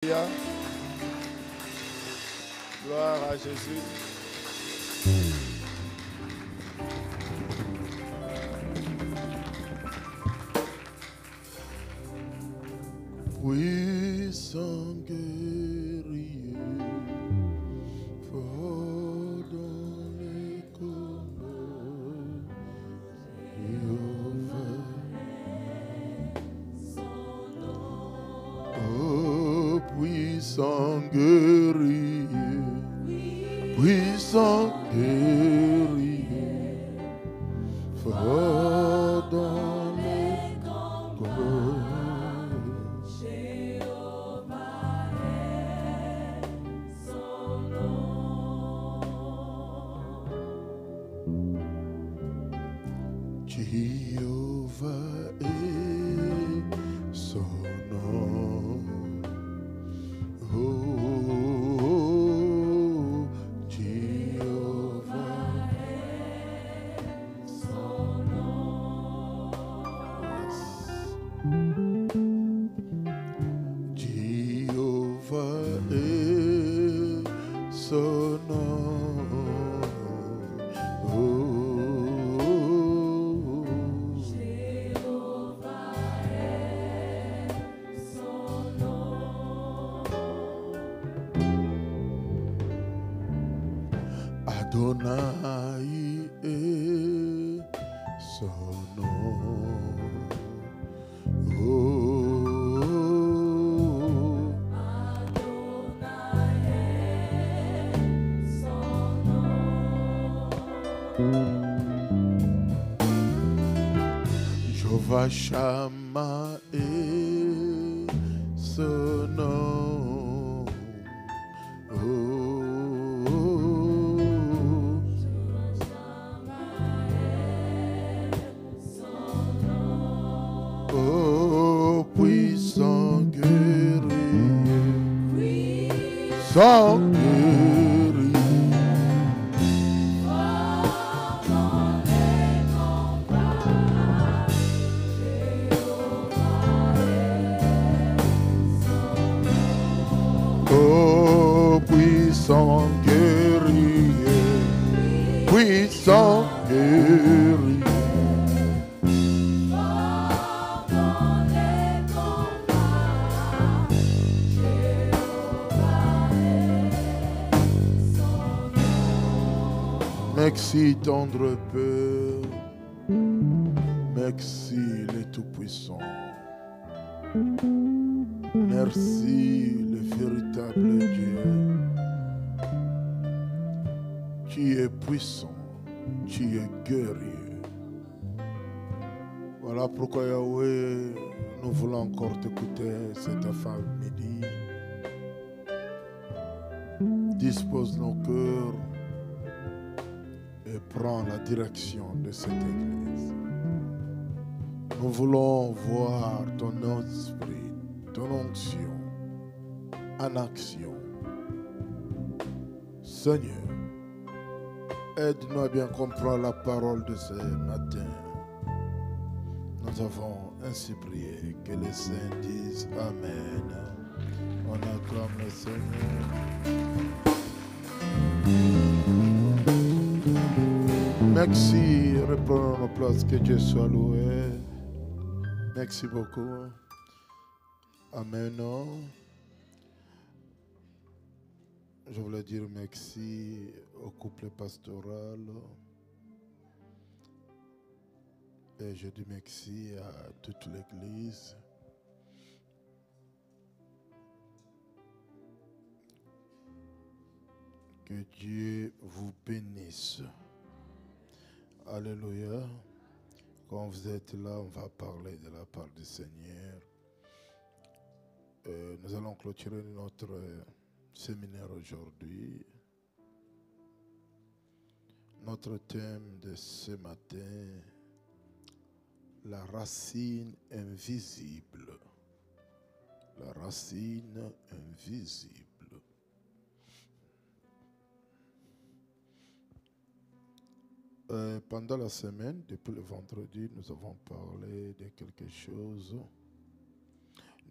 Gloire à Jésus. Puissant guerrier, fort dans les combats, oh, puissant guerrier, puissant guerrier, fort dans les combats. Jéhovah est son nom. Oh, Jéhovah est son nom. Jéhovah est son nom. Adonai est son nom. Oh, Adonai est son nom. Jehovah Shammah est son nom. Oh, oh, puissant guerrier, puissant guerrier, fort dans les combats, Jéhovah est son nom. Oh, puissant guerrier, puissant guerrier. Merci, tendre Père. Merci, le Tout-Puissant. Merci, le véritable Dieu. Tu es puissant. Tu es guerrier. Voilà pourquoi, Yahweh, nous voulons encore t'écouter cet après-midi. Dispose nos cœurs et prends la direction de cette église. Nous voulons voir ton esprit, ton onction en action. Seigneur, aide-nous à bien comprendre la parole de ce matin. Nous avons ainsi prié, que les saints disent Amen. On acclame le Seigneur. Merci, reprenons nos places, que Dieu soit loué. Merci beaucoup. Amen. Je voulais dire merci au couple pastoral. Et je dis merci à toute l'église. Que Dieu vous bénisse. Alléluia. Quand vous êtes là, on va parler de la part du Seigneur. Nous allons clôturer notre séminaire aujourd'hui. Notre thème de ce matin, la racine invisible. La racine invisible. Pendant la semaine, depuis le vendredi, nous avons parlé de quelque chose.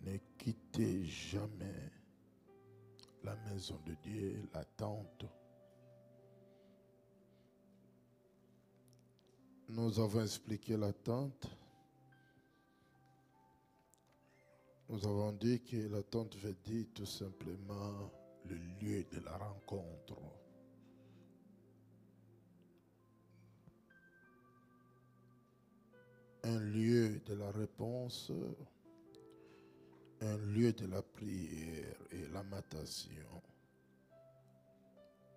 Ne quittez jamais la maison de Dieu, la tente. Nous avons expliqué la tente. Nous avons dit que la tente veut dire tout simplement le lieu de la rencontre. Un lieu de la réponse, un lieu de la prière et lamentation,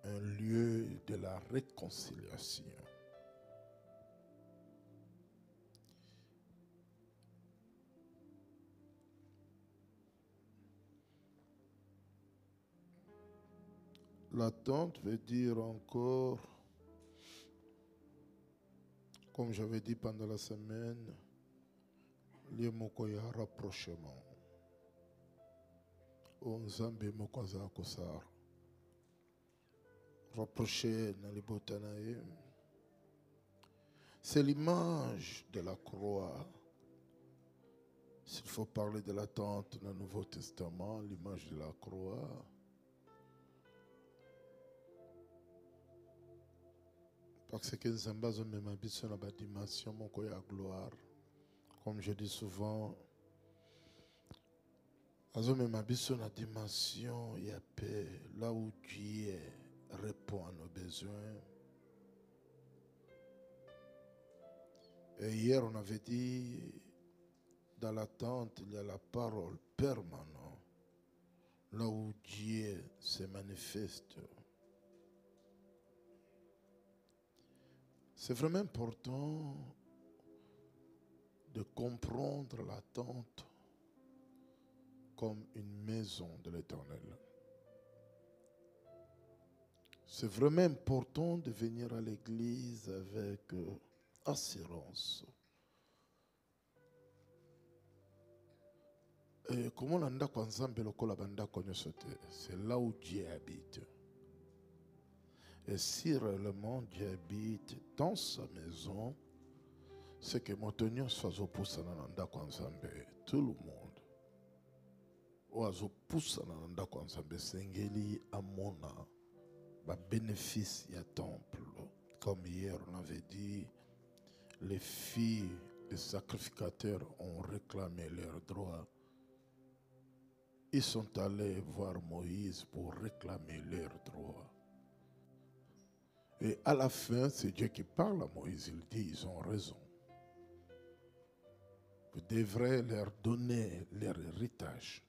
un lieu de la réconciliation. L'attente veut dire encore, comme j'avais dit pendant la semaine, lieu mokoya rapprochement. Onzambe mokoza kosar. Rapprocher dans les botanaïs. C'est l'image de la croix. S'il faut parler de l'attente dans le Nouveau Testament, l'image de la croix. Parce que nous avons même habitué dans la dimension de la gloire. Comme je dis souvent, nous avons même habitué dans la dimension de la paix, là où Dieu répond à nos besoins. Et hier, on avait dit, dans l'attente, il y a la parole permanente, là où Dieu se manifeste. C'est vraiment important de comprendre l'attente comme une maison de l'Éternel. C'est vraiment important de venir à l'église avec assurance. Et comment l'anda kwanzambe lokola banda konyosote, c'est là où Dieu habite. Et si réellement Dieu habite dans sa maison, c'est que Motonio soit opoussana nanda kwanzambe, tout le monde. Oazo poussana nanda kwanzambe sengeli amona ba bénéfice ya temple. Comme hier on avait dit, les filles des sacrificateurs ont réclamé leurs droits. Ils sont allés voir Moïse pour réclamer leurs droits. Et à la fin, c'est Dieu qui parle à Moïse. Il dit, ils ont raison. Vous devrez leur donner leur héritage.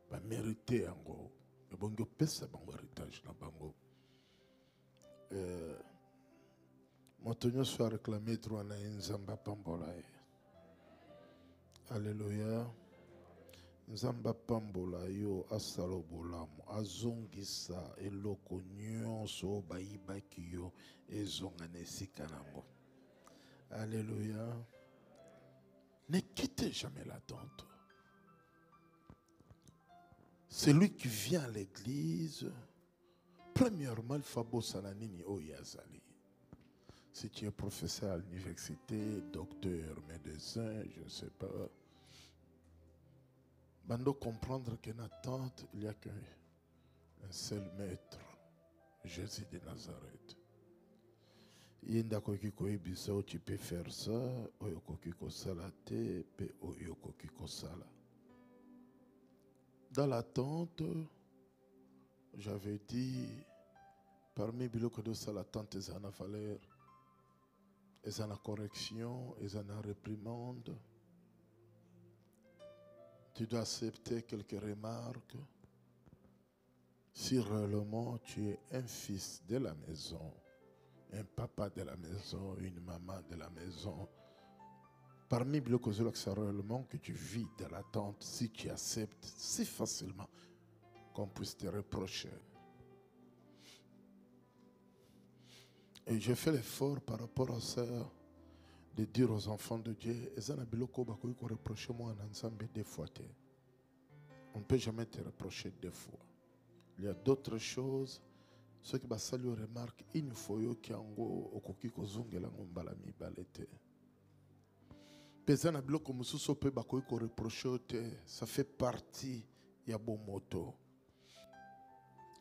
Bah, mériter en gros. Mais bon, vous pèsez bon héritage dans bango. Montonio soit réclamé droit na nzamba pambola. Alléluia. Nzamba pambola yo asalo bolamu azongisa eloko nyonso bayibaki yo ezonga na esika nango. Alléluia. Ne quittez jamais l'attente. Celui qui vient à l'église, premièrement, il faut bosser la nini oyazali. Si tu es professeur à l'université, docteur, médecin, je ne sais pas. Bando comprendre qu'en attente, il n'y a qu'un seul maître, Jésus de Nazareth. Yenda koki koyebisa tu peux faire ça, oyo koki kosala te, pe oyo koki kosala. Dans l'attente, j'avais dit, parmi biloko de ça, l'attente est en valeur, est en correction, est en réprimande. Tu dois accepter quelques remarques. Si réellement tu es un fils de la maison, un papa de la maison, une maman de la maison, parmi les causes c'est réellement que tu vis de l'attente, si tu acceptes si facilement qu'on puisse te reprocher. Et je fais l'effort par rapport à ça de dire aux enfants de Dieu, reprocher-moi en ensemble deux fois. On ne peut jamais te reprocher deux fois. Il y a d'autres choses. Ceux qui basali remarque une fois qui ango okoki kozongela ngombala mibalete. Pezana biloko mususu pe bakoki ko reprocher te, ça fait partie ya bomoto.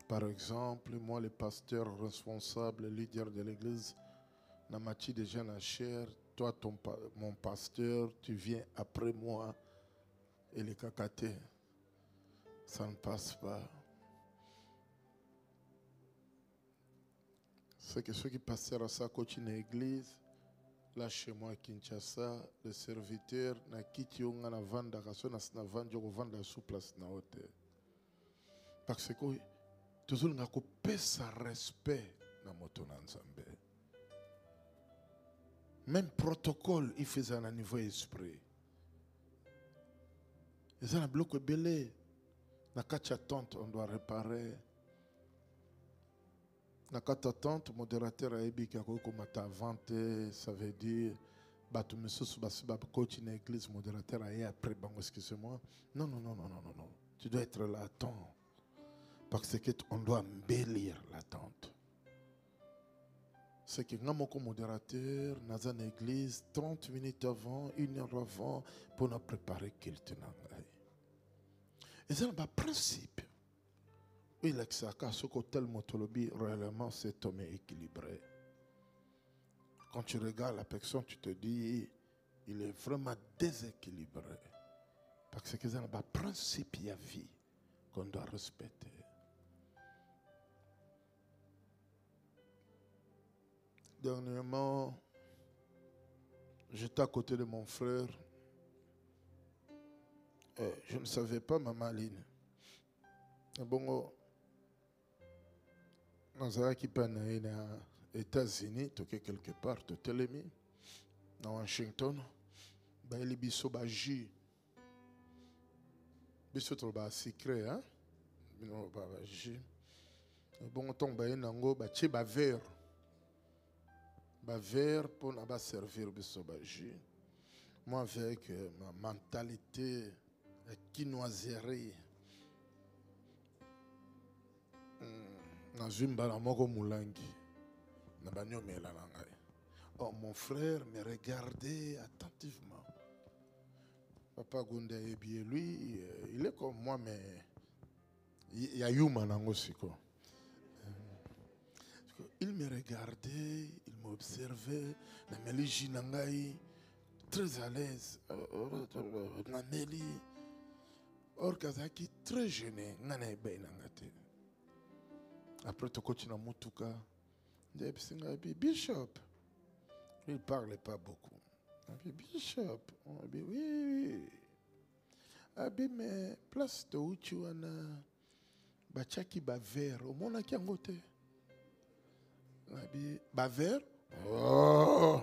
Par exemple, moi, le pasteur responsable, le leader de l'église, Namati déjà la chair, toi, mon pasteur, tu viens après moi, et les cacatés, ça ne passe pas. C'est que ceux qui passèrent à sa coaching l'église, là chez moi à Kinshasa, le serviteur n'a quitté na vanda kaso na sna vanda ko vanda sous place na hôtel. Parce que toujours n'a ko pesa respect na moto na Nzambe. Même protocole il faisait à un niveau esprit. Et ça na bloc belé na kacha tente on doit réparer. Na kata tente modérateur a ebiki ko mata vente, ça veut dire Batou Moussous Bassiba coach une église modérateur et après bon excusez-moi. Non. Tu dois être là, attends. Parce qu'on doit embellir l'attente. C'est que nous sommes modérateur dans une église 30 minutes avant, 1 heure avant pour nous préparer culte. Et c'est un principe. Il est ce qu'hôtel Motolobi réellement cet homme est équilibré. Quand tu regardes la personne, tu te dis, il est vraiment déséquilibré. Parce que c'est un principe de vie qu'on doit respecter. Dernièrement, j'étais à côté de mon frère. Je ne savais pas ma maline. Bon, dans un qui peine aux États-Unis, quelque part, de Télémi, dans Washington, il y a biso ba jus. Biso trop ba secret, hein? Non, ba jus. Bon, on ba nango ba che ba verre. Ba verre pour na ba servir biso ba jus. Moi avec ma mentalité quinoiserie. Na zumba na moko mulangi. Na banyo mela na ngai. Oh, mon frère me regardait attentivement. Papa Gunda Ebi, lui, il est comme moi, mais il y a human en aussi. Il me regardait, il m'observait, très à l'aise. Or, Kazaki, très gêné. Après, tu continues à Moutuka. Bishop. Il ne parlait pas beaucoup. Bishop. Oui. Mais place de où tu as Bachaki Baver. Au monde qui a voté. Baver. Oh.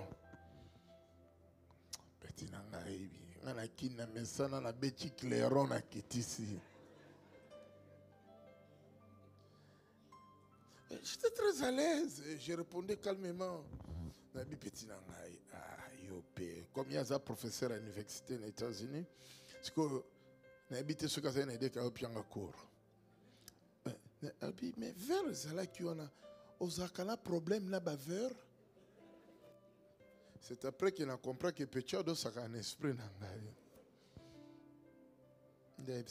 Petit Nangaïbi. On a qui n'a mis ça dans la bêtise clairon à Kitisi. J'étais très à l'aise. J'ai répondu calmement. Nabi Petit Nangaï. Comme il y a un professeur à l'université aux États-Unis, parce que Nabi te soka ça n'aide qu'à opianga cours. Mais vers cela qui on a osakana problème là bas vers. C'est après qu'il a compris que Petit doit s'avoir un esprit Nangaï. Il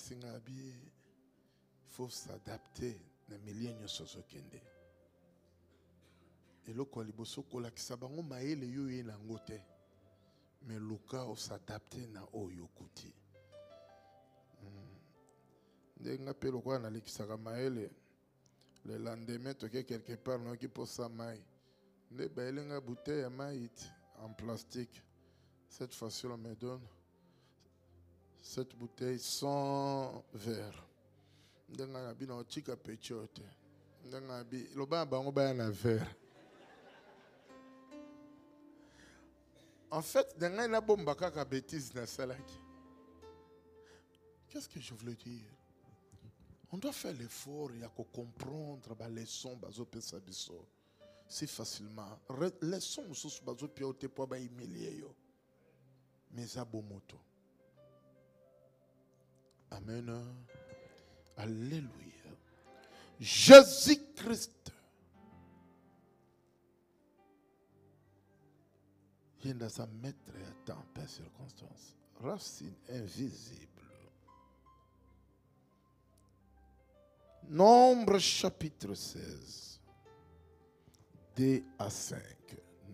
faut s'adapter na millennium sosokende. Et le quoi liboso kola kisabango maele yo ye na ngote. Mais Luka o s'adapter na oyo kuti. Ndenga pelo kwa na likisaka maele. Le lendemain toke quelque part no ki posa mai. Ne baelenga bouteille ya maït en plastique. Cette fois-ci on me donne cette bouteille sans verre. Ndenga na bina ochika pechote. Ndenga bi lo ba bango ba na verre. En fait, dans un bomba kaka bêtise na salaki. Qu'est-ce que je voulais dire? On doit faire l'effort et comprendre les leçons bazo pesa biso si facilement. Leçons sous bazo piote po ba humilier yo. Mais à moto. Amen. Alléluia. Jésus-Christ. Il y a sa maître à temps, par circonstance. Racine invisible. Nombre chapitre 16. 2 à 5.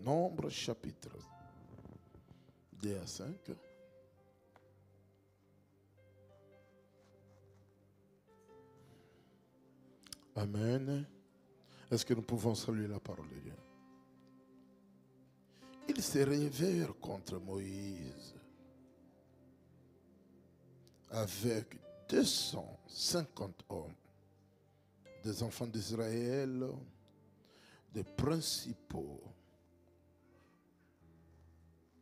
Nombre chapitre 2 à 5. Amen. Est-ce que nous pouvons saluer la parole de Dieu? Ils se révèrent contre Moïse avec 250 hommes, des enfants d'Israël, des principaux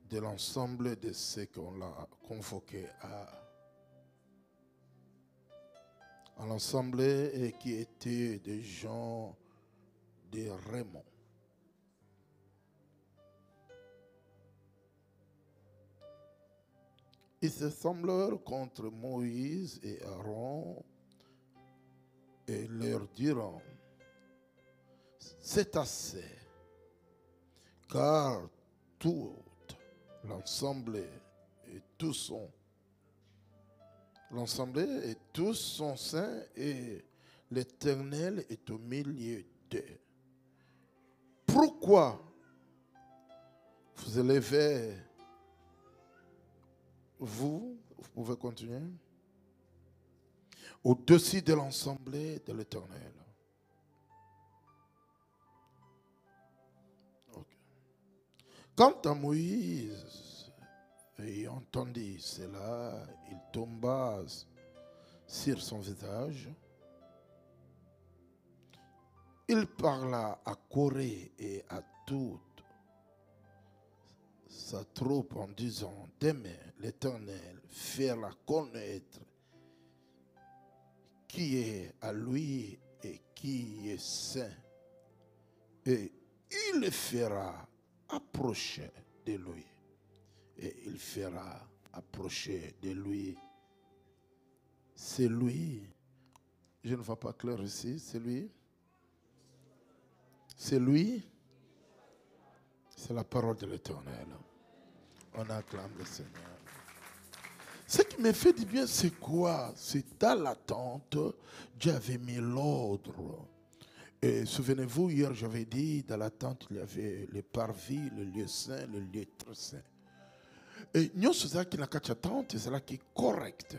de l'ensemble de ceux qu'on l'a convoqué à l'ensemble et qui étaient des gens de Raymond. Ils se semblèrent contre Moïse et Aaron et leur diront: c'est assez, car tout l'ensemble et tous sont saints et l'Éternel est au milieu d'eux. Pourquoi vous élevez, vous pouvez continuer, au-dessus de l'ensemble de l'Éternel? Okay. Quant à Moïse, ayant entendu cela, il tomba sur son visage. Il parla à Corée et à toute sa troupe en disant: demain, l'Éternel fera connaître qui est à lui et qui est saint, et il le fera approcher de lui. Et il fera approcher de lui. C'est lui. Je ne vois pas clair ici. C'est lui. C'est lui. C'est la parole de l'Éternel. On acclame le Seigneur. Ce qui me fait du bien, c'est quoi? C'est dans la tente, Dieu avait mis l'ordre. Et souvenez-vous, hier j'avais dit, dans la tente, il y avait le parvis, le lieu saint, le lieu très saint. Et nous, c'est ça qui est la tente, c'est là qui est correct.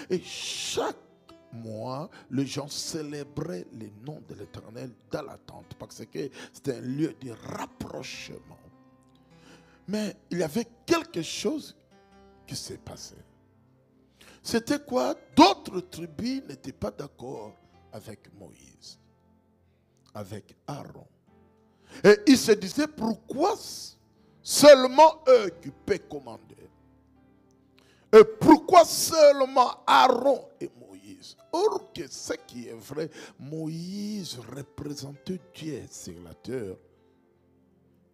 Et chaque mois, les gens célébraient le nom de l'Éternel dans la tente, parce que c'était un lieu de rapprochement. Mais il y avait quelque chose qui s'est passé. C'était quoi? D'autres tribus n'étaient pas d'accord avec Moïse, avec Aaron. Et ils se disaient: pourquoi seulement eux qui peuvent commander? Et pourquoi seulement Aaron et Moïse? Or que ce qui est vrai, Moïse représentait Dieu sur la terre.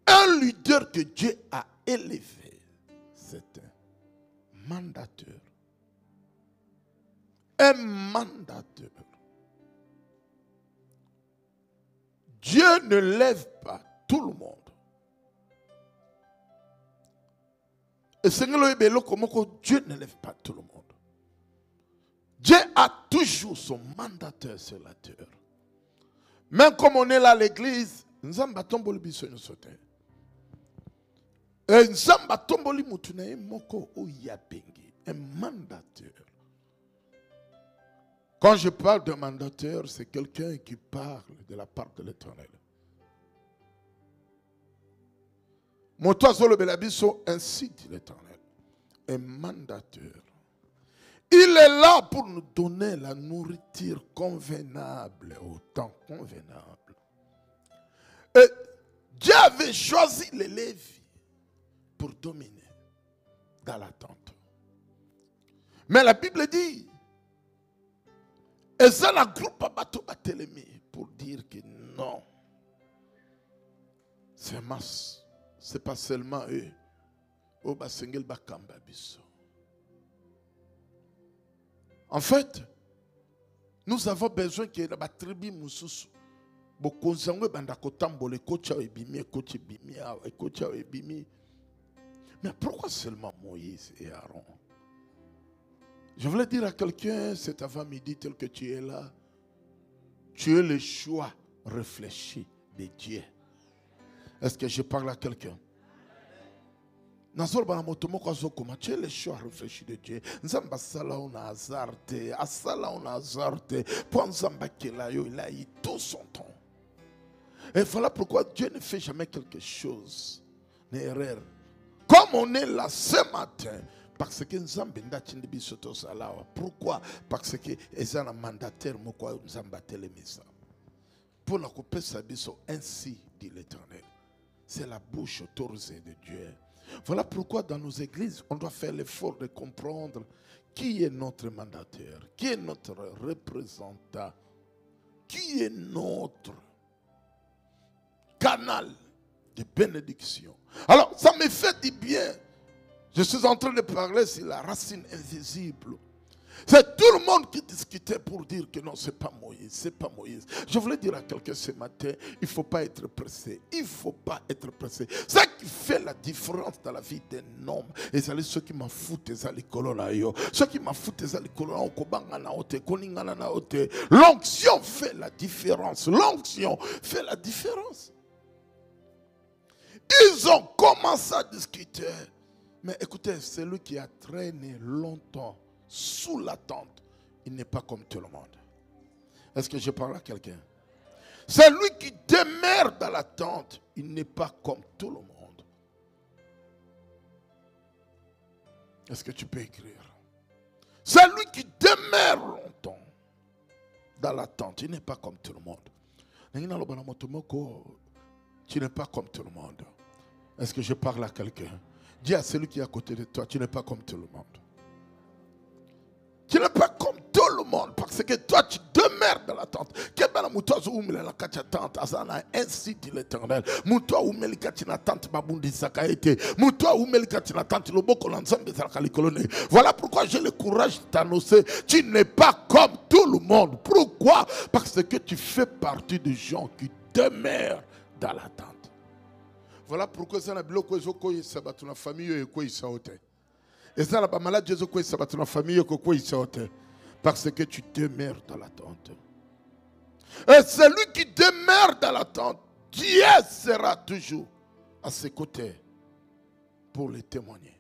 Un leader que Dieu a élevé, c'est un mandateur. Un mandateur. Dieu ne lève pas tout le monde. Et Dieu ne lève pas tout le monde. Dieu a toujours son mandateur sur la terre. Même comme on est là à l'église, nous sommes batomboli biso nous sauter. Et nous sommes batomboli mutune moko oyabengi, un mandateur. Quand je parle de mandateur, c'est quelqu'un qui parle de la part de l'Éternel. Motoazolo belabiso, ainsi dit l'Éternel, un mandateur. Il est là pour nous donner la nourriture convenable, au temps convenable. Et Dieu avait choisi les Lévis pour dominer dans la tente. Mais la Bible dit, et ça la groupe à bateau à Télémie pour dire que non, c'est masse, c'est pas seulement eux. Au basengel bakamba biso. En fait, nous avons besoin que la tribu mususu bokonzangwe bandakotambole kocha ebimi kocha ebimi et kocha ebimi. Mais pourquoi seulement Moïse et Aaron? Je voulais dire à quelqu'un cet avant-midi tel que tu es là, tu es le choix réfléchi de Dieu. Est-ce que je parle à quelqu'un? Tu es le choix réfléchi de Dieu. Nzamba sala on a azarte, asala on a azarte. Pour Nzamba Kelayo, il a eu tout son temps. Et voilà pourquoi Dieu ne fait jamais quelque chose, une erreur. Comme on est là ce matin, parce que Nzamba ndachindi bisoto salawa. Pourquoi? Parce que ezana mandataire moko Nzamba telemisa. Pour la couper sa biso, ainsi dit l'Éternel. C'est la bouche autorisée de Dieu. Voilà pourquoi dans nos églises, on doit faire l'effort de comprendre qui est notre mandataire, qui est notre représentant, qui est notre canal de bénédiction. Alors, ça me fait du bien. Je suis en train de parler sur la racine invisible. C'est tout le monde qui discutait pour dire que non, c'est pas Moïse, c'est pas Moïse. Je voulais dire à quelqu'un ce matin, il ne faut pas être pressé. Il ne faut pas être pressé. Ce qui fait la différence dans la vie d'un homme, et c'est ce qui m'a foutu, c'est l'école là. Ce qui m'a foutu, c'est l'école là. L'onction fait la différence. L'onction fait la différence. Ils ont commencé à discuter. Mais écoutez, celui qui a traîné longtemps sous la tente, il n'est pas comme tout le monde. Est-ce que je parle à quelqu'un? Celui qui demeure dans la tente, il n'est pas comme tout le monde. Est-ce que tu peux écrire? Celui qui demeure longtemps dans la tente, il n'est pas comme tout le monde. Tu n'es pas comme tout le monde. Est-ce que je parle à quelqu'un? Dis à celui qui est à côté de toi, tu n'es pas comme tout le monde. Tu n'es pas comme tout le monde parce que toi tu demeures dans la tente. Ainsi dit l'Éternel. Voilà pourquoi j'ai le courage de t'annoncer. Tu n'es pas comme tout le monde. Pourquoi? Parce que tu fais partie des gens qui demeurent dans la tente. Voilà pourquoi ça n'a pas de la famille et quoi il s'aote. Et ça n'a pas malade Jésus quoi ça va la famille et quoi il s'aote. Parce que tu demeures dans la tente. Et celui qui demeure dans la tente, Dieu sera toujours à ses côtés pour les témoigner.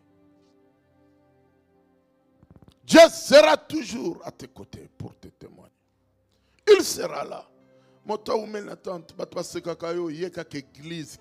Dieu sera toujours à tes côtés pour te témoigner. Il sera là. Mota oumel na tante batwase kakayo ye kak église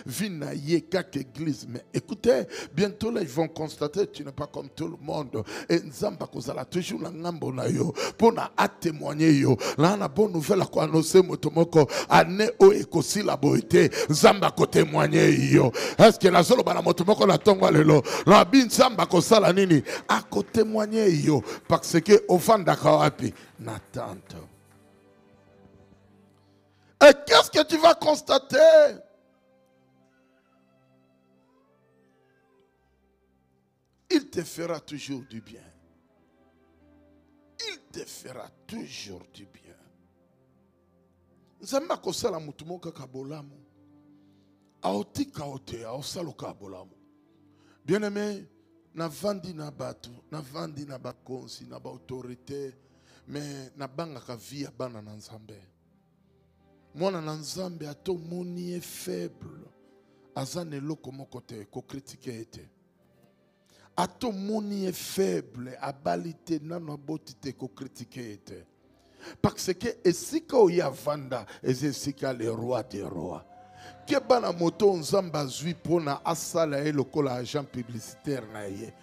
vina ye kak église. Mais écoutez, bientôt là ils vont constater que tu n'es pas comme tout le monde. Et nzamba kozala toujours na ngambo na yo pour na a témoigner yo. Là na bonne nouvelle à quoi annoncer motomoko ane o ekosi la boité nzamba ko témoigner yo. Est-ce que la zolo bana motomoko la tongo lelo la bin nzamba ko sala nini a ko témoigner yo parce que ofanda kawapi na tante. Et qu'est-ce que tu vas constater? Il te fera toujours du bien. Il te fera toujours du bien. Nzamba kosala mutu moka kabolamu. Aoti kaote, aosalo kabolamu. Bien-aimé, na vandi na batu, na vandi na bakonsi, na ba autorité, mais na banga ka via bana na Nzambe. Mwana na Nzambe ato moni est faible. Azane loko moko te ko critiquer ete. Ato moni est faible, abalite nano botite ko critiquer ete. Parce que esika oya vanda esika le roi des rois. Kebana moto Nzamba zui pona asala e lokola agent publicitaire na ye.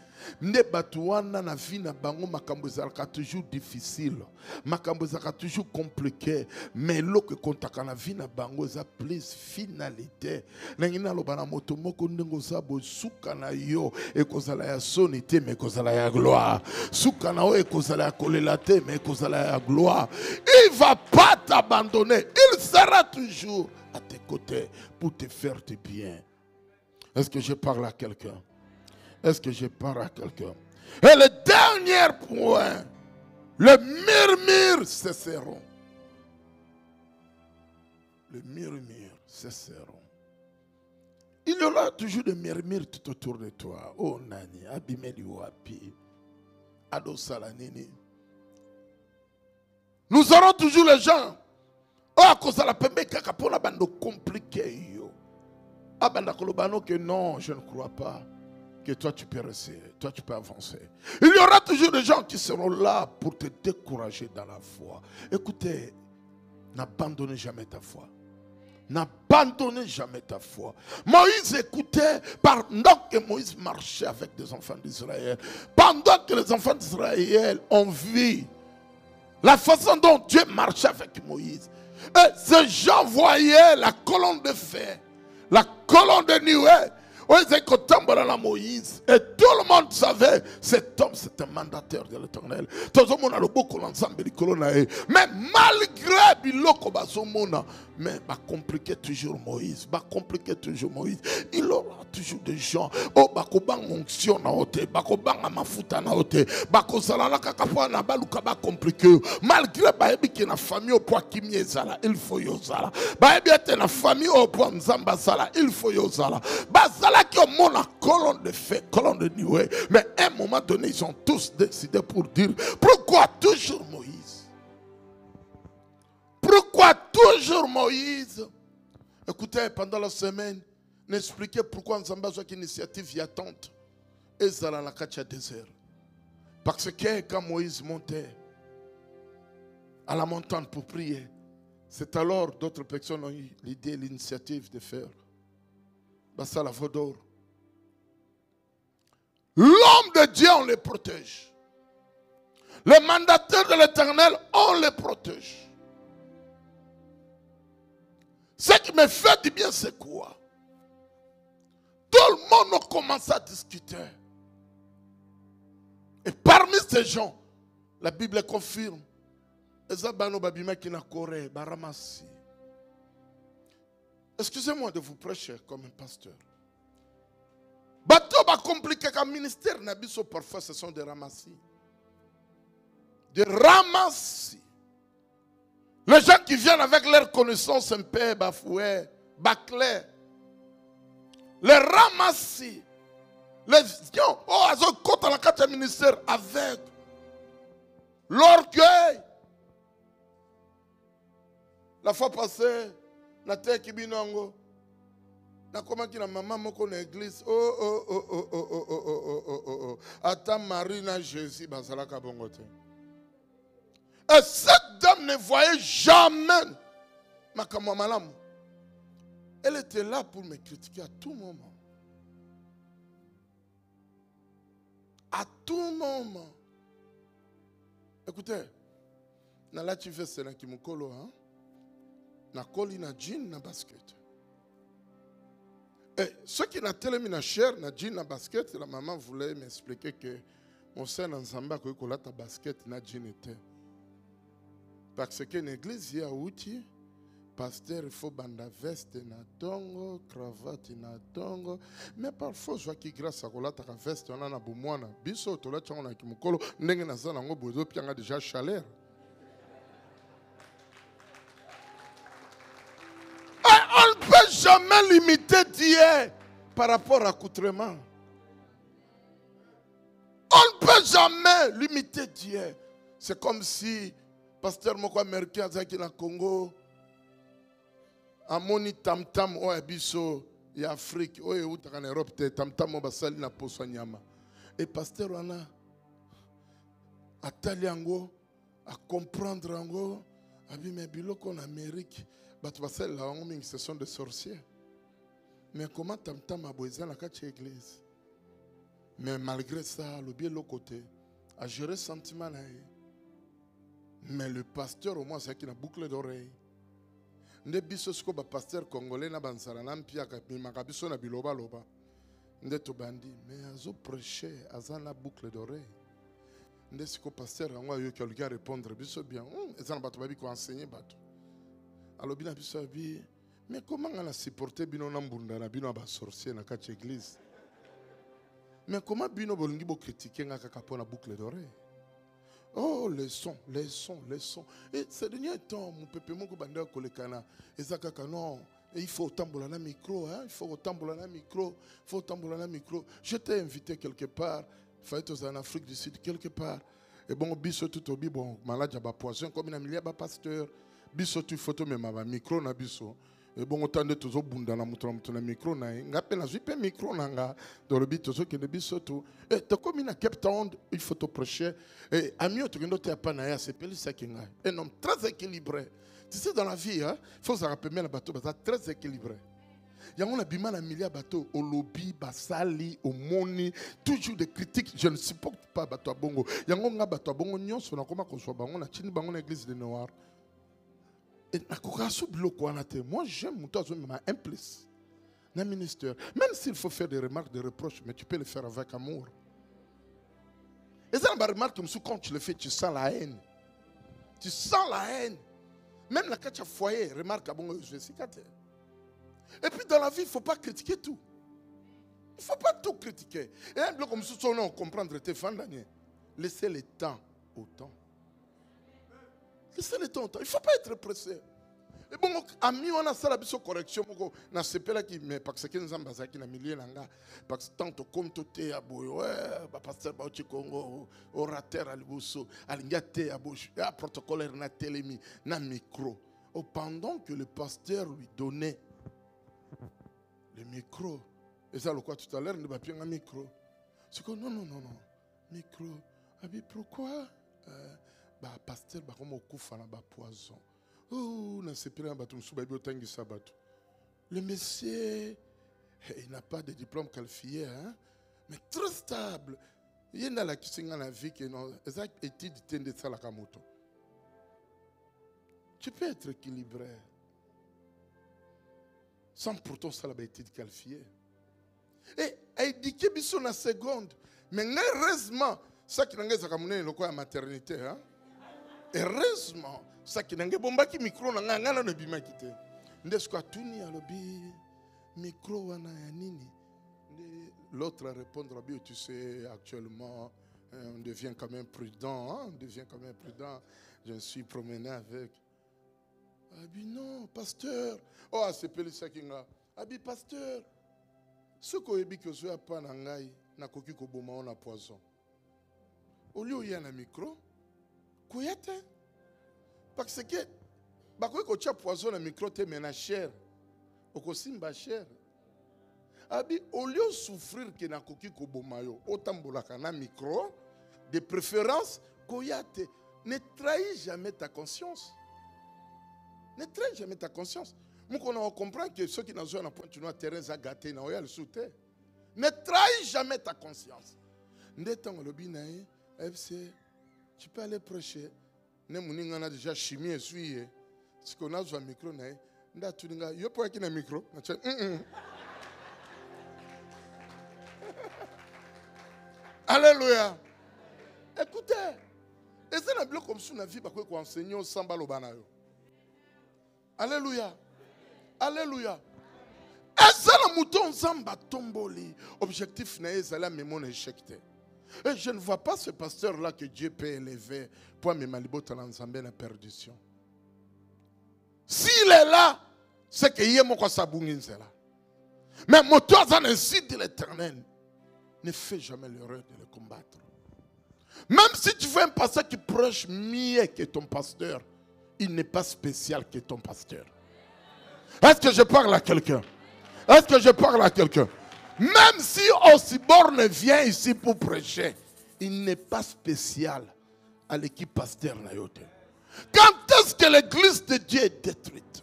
Nde batu wana na vie na bango makambo ezalaka toujours difficile, makambo ezalaka toujours compliqué, mais loke kontaka na vie na bango eza plus finalité. Nangina loba na moto moko ndengo zabo suka na yo ekozala ya soni te mais ekozala ya gloire. Suka na o ekozala ya kolela te mais ekozala ya gloire. Il va pas t'abandonner, il sera toujours à tes côtés pour te faire du bien. Est-ce que je parle à quelqu'un? Est-ce que je parle à quelqu'un? Et le dernier point, le murmure cesseront. Le murmure cesseront. Il y aura toujours des murmures tout autour de toi. Oh Nani, abimeli wapi. ado salanini. Nous aurons toujours les gens. Oh, à cause de la pembe kaka pour la bande compliquée. Ah, bande kolobano que non, je ne crois pas que toi tu peux rester, toi tu peux avancer. Il y aura toujours des gens qui seront là pour te décourager dans la foi. Écoutez, n'abandonnez jamais ta foi. N'abandonnez jamais ta foi. Moïse écoutait pendant que Moïse marchait avec des enfants d'Israël. Pendant que les enfants d'Israël ont vu la façon dont Dieu marchait avec Moïse. Et ces gens voyaient la colonne de fer, la colonne de nuée. Moïse. Et tout le monde savait, cet homme c'est un mandataire de l'Éternel. Mais malgré Biloko Basomona, mais va compliquer toujours Moïse, va compliquer toujours Moïse. Il aura toujours des gens. Oh, bakobang onction na ote, bakobang amafuta na ote, bakosalana kakapwa na baluka ba compliqué. Malgré baebi ki na famille au poids kimi ezala, il faut yozala. Baebi ete na famille au poids nzamba sala, il faut yozala. Bazala qui au monde la colonne de feu, colonne de nuée. Mais à un moment donné, ils ont tous décidé pour dire, pourquoi toujours Moïse? Pourquoi toujours Moïse? Écoutez, pendant la semaine, n'expliquez pourquoi nous avons besoin d'une initiative y attente. Et ça dans la Katia désert. Parce que quand Moïse montait à la montagne pour prier, c'est alors d'autres personnes ont eu l'idée, l'initiative de faire. Bassa la Vodor. L'homme de Dieu, on les protège. Le mandataire de l'Éternel, on les protège. Ce qui me fait du bien, c'est quoi? Tout le monde a commencé à discuter. Et parmi ces gens, la Bible confirme. Excusez-moi de vous prêcher comme un pasteur. Bateau va compliquer comme ministère n'abisso parfois ce sont des ramassis. Des ramassis. Les gens qui viennent avec leur connaissance un peu bafoué, bâclés. Les ramassis. Les gens, oh, ils ont compte dans la carte du ministère avec l'orgueil. La fois passée, na te kibinongo. Na comment qui na maman moko na église. Oh. Attends Marie na Jésus bazala kabongote. Et cette dame ne voyait jamais ma malam. Elle était là pour me critiquer à tout moment. À tout moment. Écoutez, na la tu fais cela qui me colle, hein? Na koli na jean na basket. Et ceux qui n'ont tellement na chair na jean na basket, la maman voulait m'expliquer que mon sein ensemble que kola ta basket na jean était. Parce que l'église y a outil, pasteur il faut banda veste na tongo, cravate na tongo, mais parfois je vois qui grâce à kola ta veste on a na bomwana, biso to la tchanga na kimukolo ndenge na zana ngo bozo pianga déjà chaleur. On ne peut jamais limiter Dieu par rapport à l'accoutrement. On ne peut jamais limiter Dieu. C'est comme si pasteur moko américain azaki na Congo amoni tam-tam o abiso ya Afrique o eutaka na Europe te tam-tam o basali na poso nyama. Et pasteur wana atali yango a comprendre yango abi me biloko en Amérique. Ce sont des sorciers. Mais comment tam-tam a besoin de la église? Mais malgré ça, le bien l'autre côté, a géré sentiment. Mais le pasteur, au moins, c'est qu'il a boucle d'oreille. Ne bisosko ba pasteur congolais na bansala na mpia ka makabiso na biloba loba. Nde to bandi, mais azo prêcher azana boucle d'oreille. Nde siko pasteur angwa yo quelqu'un répondre biso bien. Ezana bato babi ko enseigner bato. Alors, mais comment on a supporté bino nambunda na bino ba sorcier na kati église? Mais comment bino bolingi bo critiquer nga kaka na boucle d'oreille? Oh, les sons. Et ces derniers temps, mon peuple moko banda kolekana, ezakaka non, il faut tambola na micro, hein, il faut tambola na micro. Je t'ai invité quelque part Fait en Afrique du Sud quelque part. Et bon, biso tout obi bon malade ba poisson comme une milliard ba pasteur. Biso tu photo même ma micro na biso. Et bon autant de tous bunda na muto na micro na ngape na zipe micro na nga dans le bito so que de biso tout. Et to comme une Cape Town, il faut te prêcher et ami to ndo te pa na ya c'est peli ça kinga. Un homme très équilibré. Tu sais dans la vie hein, faut se rappeler la bateau très équilibré. Yango na bima na milliard bateau au lobby basali au moni toujours des critiques je ne supporte pas bateau bongo yango nga bateau bongo nyonso na koma ko so bango na chini bango na église de Noir et na kokaso biloko wana te moi j'aime mon tozo ma implice na ministère même s'il faut faire des remarques des reproches mais tu peux le faire avec amour et ça la remarque comme quand tu le fais tu sens la haine même la kacha foyer remarque à bongo je sais kate. Et puis dans la vie, il ne faut pas critiquer tout. Il ne faut pas tout critiquer. Et un bloc comme ça, on comprend tes fans d'année. Laissez le temps au temps. Laissez le temps au temps. Il ne faut pas être pressé. Et bon, ami, on a ça la correction. Na sepela qui mais parce que nous avons qui na milieu nanga parce que tant comme tout est à boy ouais ba pasteur ba au Congo orateur à l'buso alingate à bouche à protocolaire na télémi na micro. Pendant que le pasteur lui donnait le micro. Et ça, le quoi tout à l'heure, ne va plus un micro. C'est que non. Micro. Abi, pourquoi? Pasteur, comme au coup, poison. Oh, on s'est pris un bâton sous baby au tangi sabato. Le monsieur, il n'a pas de diplôme qualifié, hein? Mais très stable. Il y a la question dans la vie qui est non. Exact, étude de ça la kamoto. Tu peux être équilibré. Sans pourtant ça la été qualifié. Et il dit que biso na seconde. Mais heureusement, ça qui n'a pas le quoi maternité, hein? Heureusement, ça qui n'a pas bomba qui micro na ngana no bima kité. Ndesko atuni alobi micro wana ya nini? L'autre a répondre à tu sais actuellement on devient quand même prudent, hein? On devient quand même prudent. Je me suis promené avec Abi non, pasteur. Oh, c'est Pelissa Kinga. Abi pasteur. Ce qu'on a dit que je n'ai pas nangai, na koki ko boma on a poison. Au lieu où il y a un micro, koyate. Parce que, bah quoi que tu as poison na micro te mena cher. Oko simba cher. Abi au lieu de souffrir que na koki ko boma yo, autant bolaka na micro, de préférence koyate. Ne trahis jamais ta conscience. Ne trahis jamais ta conscience. Nous comprenons que ceux qui n'ont pas point tu dois terrain à gâter, ne trahis jamais ta conscience. Tu peux aller prêcher. On a déjà chimie essuyé. Si on a un micro, il y a un micro. Alléluia. Écoutez, et c'est un bloc comme ça, on a vu qu'on enseigne au samba lobanayo. Alléluia. Alléluia. Et ça, le mouton samba tomboli. Objectif n'est pas la mémoire échectée. Et je ne vois pas ce pasteur-là que Dieu peut élever pour me maliboter l'ensemble de la perdition. S'il est là, c'est qu'il y a mon sabungin là. Mais mon toit en ainsi de l'Éternel. Ne fais jamais l'erreur de le combattre. Même si tu veux un pasteur qui prêche mieux que ton pasteur, il n'est pas spécial que ton pasteur. Est-ce que je parle à quelqu'un? Est-ce que je parle à quelqu'un? Même si Osborne vient ici pour prêcher, il n'est pas spécial à l'équipe pasteur. Quand est-ce que l'église de Dieu est détruite?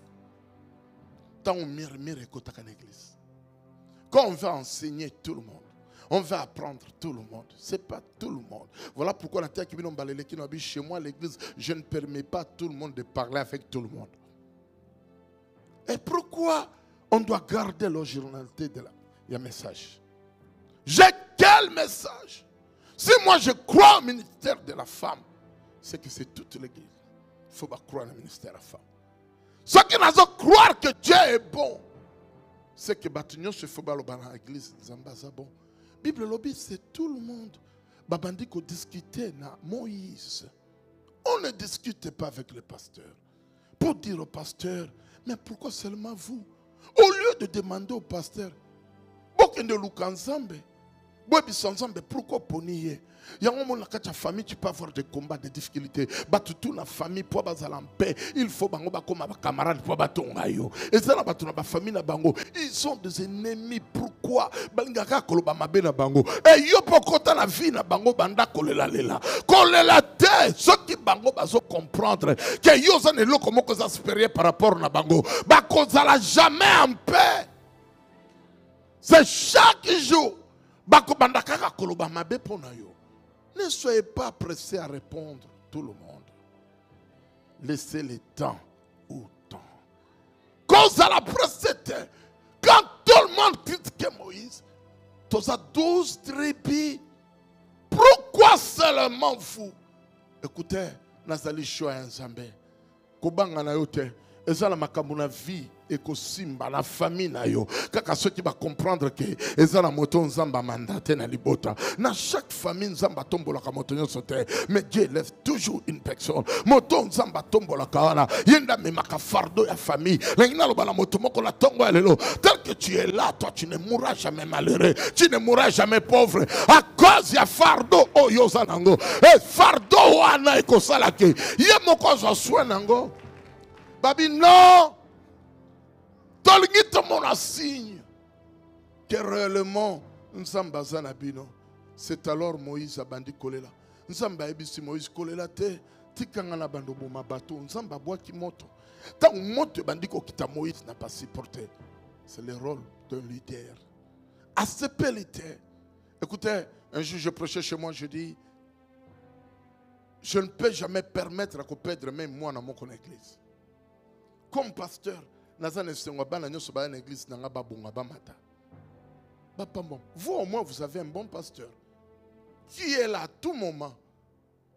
Quand on murmure et qu'on est l'église. Quand on va enseigner tout le monde. On va apprendre tout le monde. Ce n'est pas tout le monde. Voilà pourquoi chez moi, l'église, je ne permets pas à tout le monde de parler avec tout le monde. Et pourquoi on doit garder l'originalité de la message? J'ai quel message? Si moi je crois au ministère de la femme, c'est que c'est toute l'église. Il faut pas croire au ministère de la femme. Ceux qui n'ont pas croire que Dieu est bon, c'est que Batignon se fait dans l'église. Bon. Bible lobby, c'est tout le monde. Babandi qu'on discutait na Moïse. On ne discute pas avec le pasteur. Pour dire au pasteur, mais pourquoi seulement vous? Au lieu de demander au pasteur, Bokende Lukanzambe, Pourquoi ponier? Il y a un moment dans ta famille, tu peux avoir des combats, des difficultés. Toute la famille, pour baser en paix, il faut bango comme camarade pour batongayo. Et ça la batona ba famille na bango. Ils sont des ennemis. Pourquoi? Balingaka koloba mabe na bango. Et yo pokota la vie na bango banda kolela lela. Kolela te. Ceux qui bango bazo comprendre que yo zane lo comment que ça espérer par rapport na bango. Ba kozala jamais en paix. C'est chaque jour. Bako banda kaka koloba mabe pona yo. Ne soyez pas pressés à répondre tout le monde. Laissez le temps au temps. Cause à la presse, quand tout le monde critiquait Moïse, tu as 12 tribus. Pourquoi seulement vous? Écoutez, Nazali Shoa Nzambe. Kobanga na yote. Ezala makambo na vie ekosimba la famille na yo kaka ceux qui va comprendre que ezala moto nzamba mandaté na libota na chaque famille nzamba tombola ka moto nyonso te mais Dieu lève toujours une personne moto nzamba tombola ka wana yenda memaka fardeau ya famille lengina loba na moto moko la tongo ya lelo tel que tu es là toi tu ne mourras jamais malheureux tu ne mourras jamais pauvre à cause ya fardeau oyo zanango et fardeau wana ekosala ke ye moko zo soin nango Babi, non! Tolgite mon signe que réellement nous sommes basés na bino. C'est alors Moïse a bandi kolela. Nous sommes basés Moïse kolela te. Tikanga na bando boma bateau. Nous sommes babwa ki moto. Tant moto bandi ko kita Moïse n'a pas supporté. C'est le rôle d'un leader. À ce pelité. Écoutez, un jour je prêchais chez moi, je dis, je ne peux jamais permettre à qu'on perdre même moi dans mon église. Comme pasteur, vous au moins vous avez un bon pasteur qui est là à tout moment.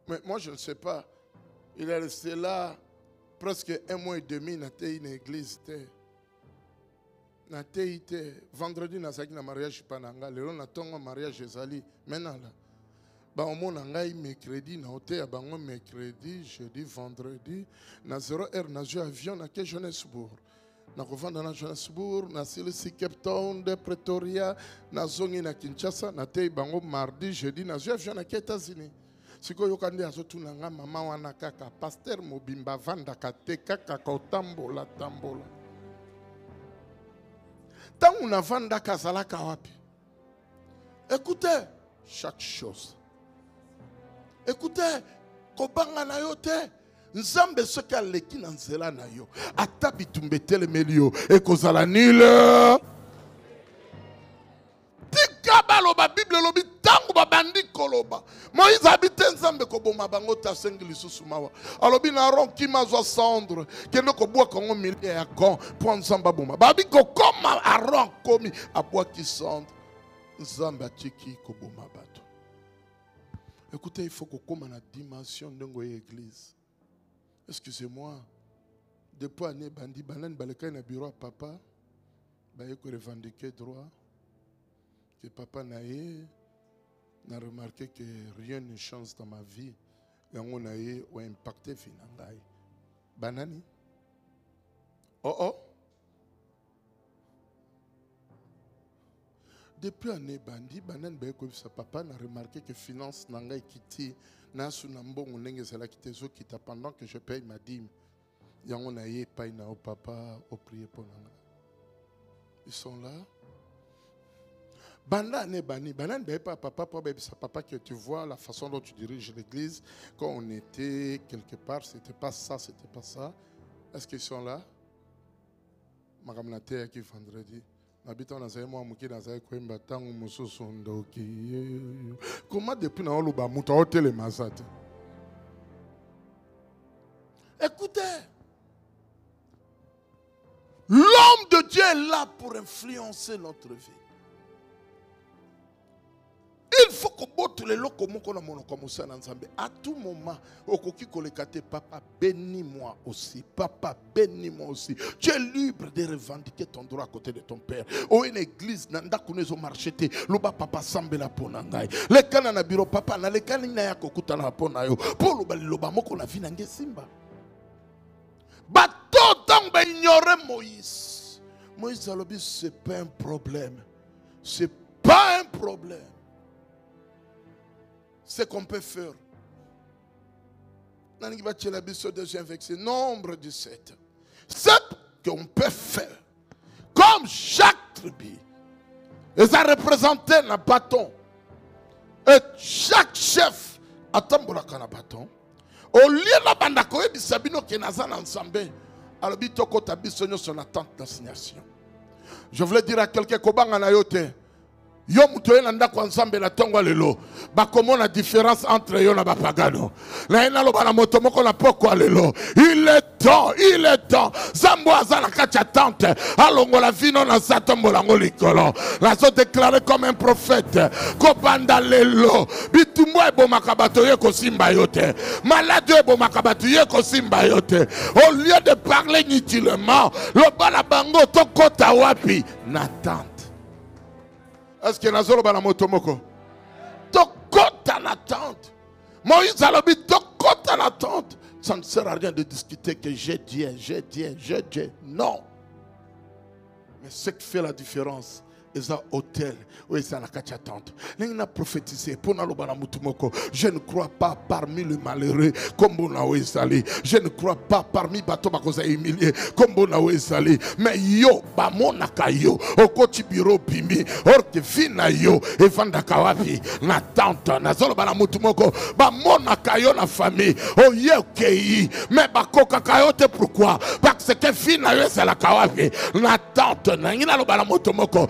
Mais moi je ne sais pas. Il est resté là presque 1 mois et demi dans une église. Vendredi, nous avons un mariage. Nous avons un mariage. Maintenant là. Au moins, mercredi, mercredi, jeudi, vendredi, na 0h, na joué avion na Johannesburg. Na kovanda na Johannesburg, na Silesi Cape Town, de Pretoria, na zongi na Kinshasa, na tei bango mardi, jeudi, na joué avion na États-Unis. Siko yokande azotu na nga mama wana kaka, pasteur mobimba vanda kate kaka kotambola tambola. Tant on a vanda kazala kawapi. Écoutez, chaque chose. Écoutez, kobanga na yo te nzambe soki aleki na nzela na yo ata bitumba etelemeli yo ekozala nile tika baloba bible elobi ntango babandi koloba Moïse abite nzambe koboma bango te asengi lisusu mawa alobi na Aron kima azwa cendre kende kobwaka yango milie ya kon mpo nzambe aboma babi kokoma Aron komi abwaki cendre nzambe atiki koboma bato. Écoutez, il faut qu'on commence à la dimension de l'église. Excusez-moi. Depuis l'année, bandi, banan, baleka na bureau à papa, baye ko revendiquer droit. Que papa n'a remarqué que rien ne change dans ma vie. Et on a impacté finangai. Banani. Oh oh. Depuis l'année bandi, banan baye ko sa papa n'a remarqué que finance n'anga quitté na sunambo nenge sala quitté zo kita pendant que je paye ma dîme. Yango na ye paye na au papa au prier pour nanga. Ils sont là. Banda ne bani, banan baye pas papa pour baye sa papa que tu vois la façon dont tu diriges l'église quand on était quelque part, c'était pas ça, c'était pas ça. Est-ce qu'ils sont là? Madame la terre qui vendredi. Comment depuis na oluba muta hotel masate? Écoutez, l'homme de Dieu est là pour influencer notre vie. Il faut que botte les locaux comme ça à tout moment. Papa, bénis-moi aussi. Papa, bénis-moi aussi. Tu es libre de revendiquer ton droit à côté de ton père. Ou une église, nanda kunezo marchete, loba papa sambe la ponangai. Le kana biro papa na le kana na ya kokuta na ponayo. Pour loba loba moko na vina ngesimba. Bato tamba ignorer Moïse. Moïse a dit c'est pas un problème. C'est pas un problème. ce qu'on peut faire. Nombre 17. Ce qu'on peut faire, comme chaque tribu, et ça représentait un bâton. Et chaque chef attend un bâton. Au lieu de bandako et bisabino qui nazan ensemble, alors bitoko tabisonyo sur la tente d'assignation. Je voulais dire à quelqu'un kobanga na yote. Yo mutoye nanda kwa ensemble na tongo lelo. Ba comment la différence entre yo na bapagano. La ena lo bana motomoko na poko lelo. Il est temps. Zambo azana kacha tante. Alongo la vino na satombo la ngolikolo. La so déclaré comme un prophète. Kobanda lelo. Bitumbo ebo makabato ye ko simba yote. Malade ebo makabato ye ko simba yote. Au lieu de parler inutilement, lo bana bango to kota wapi na tante. Est-ce que Nazolo bana motomoko? Tokota la tente. Moïse a l'objet tokota la tente. Ça ne sert à rien de discuter que j'ai dit. Non. Mais ce qui fait la différence, c'est un hôtel où ils sont la tente. Ils ont prophétisé pour je ne crois pas parmi les malheureux comme Bonaouezali. Je ne crois pas parmi bateau bakoza humilié comme Bonaouezali. Mais yo ba monaka yo okoti biro bimi orke fina yo evanda kawapi na tante na zolo bana mutumoko ba monaka yo na famille o yekei mais bakoka kayote pourquoi parce que fina yo c'est la kawapi na tante na ngina lo bana mutumoko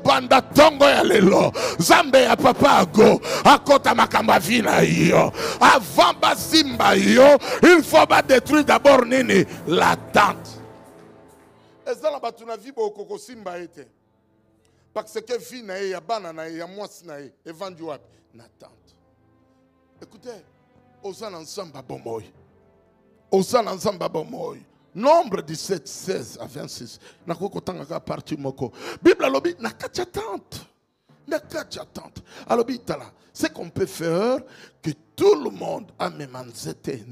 banda tongo ya lelo zambe ya papa ago akota makamba vina yo avant basimba yo il faut pas détruire d'abord nini la tente ezala batuna vibo koko simba ete parce que vina ya bana na ya mwasi na evandi wapi na tente. Écoutez, osana nsamba bomoy, osana nsamba bomoy. Nombre 17, 16 à 26. Nakokotanga parti moko. Bible lobi nakacha tante. Nakacha tante. Alobi tala. C'est qu'on peut faire que tout le monde a même nzete.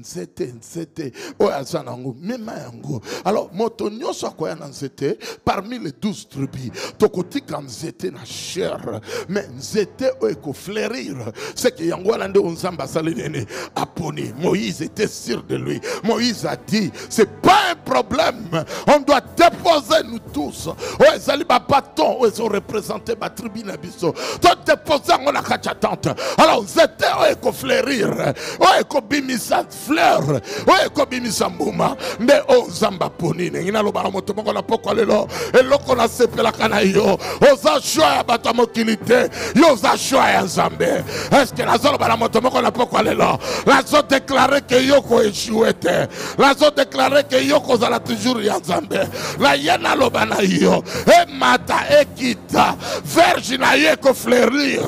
Alors, motonio soit quoi nzete parmi les 12 tribus. Tokoti kan nzete na chair. Mais nzete oeko fleurir. C'est que yangwalande onzamba salinene aponi. Moïse était sûr de lui. Moïse a dit, c'est pas un problème. On doit déposer nous tous. Ouais, zaliba baton, ils ont représenté ma tribu nabiso. Donc déposer on a kachatante. Alors, nzete oeko fleurir. Ouais, kobimisa fleur. Ouais, kobimisa mbuma. Mais oh zamba ponine. Ina lo baramoto moko na poko lelo. Eloko na sepela kana yo. Oza choix ya batamo kilite. Yo za choix ya nzambe. Est-ce que la zolo baramoto moko na poko lelo. La zo déclaré que yo ko échoué. La zo déclaré que yo ko zala toujours ya nzambe. La yena lo bana yo. E mata e kita. Verge na ye ko fleurir.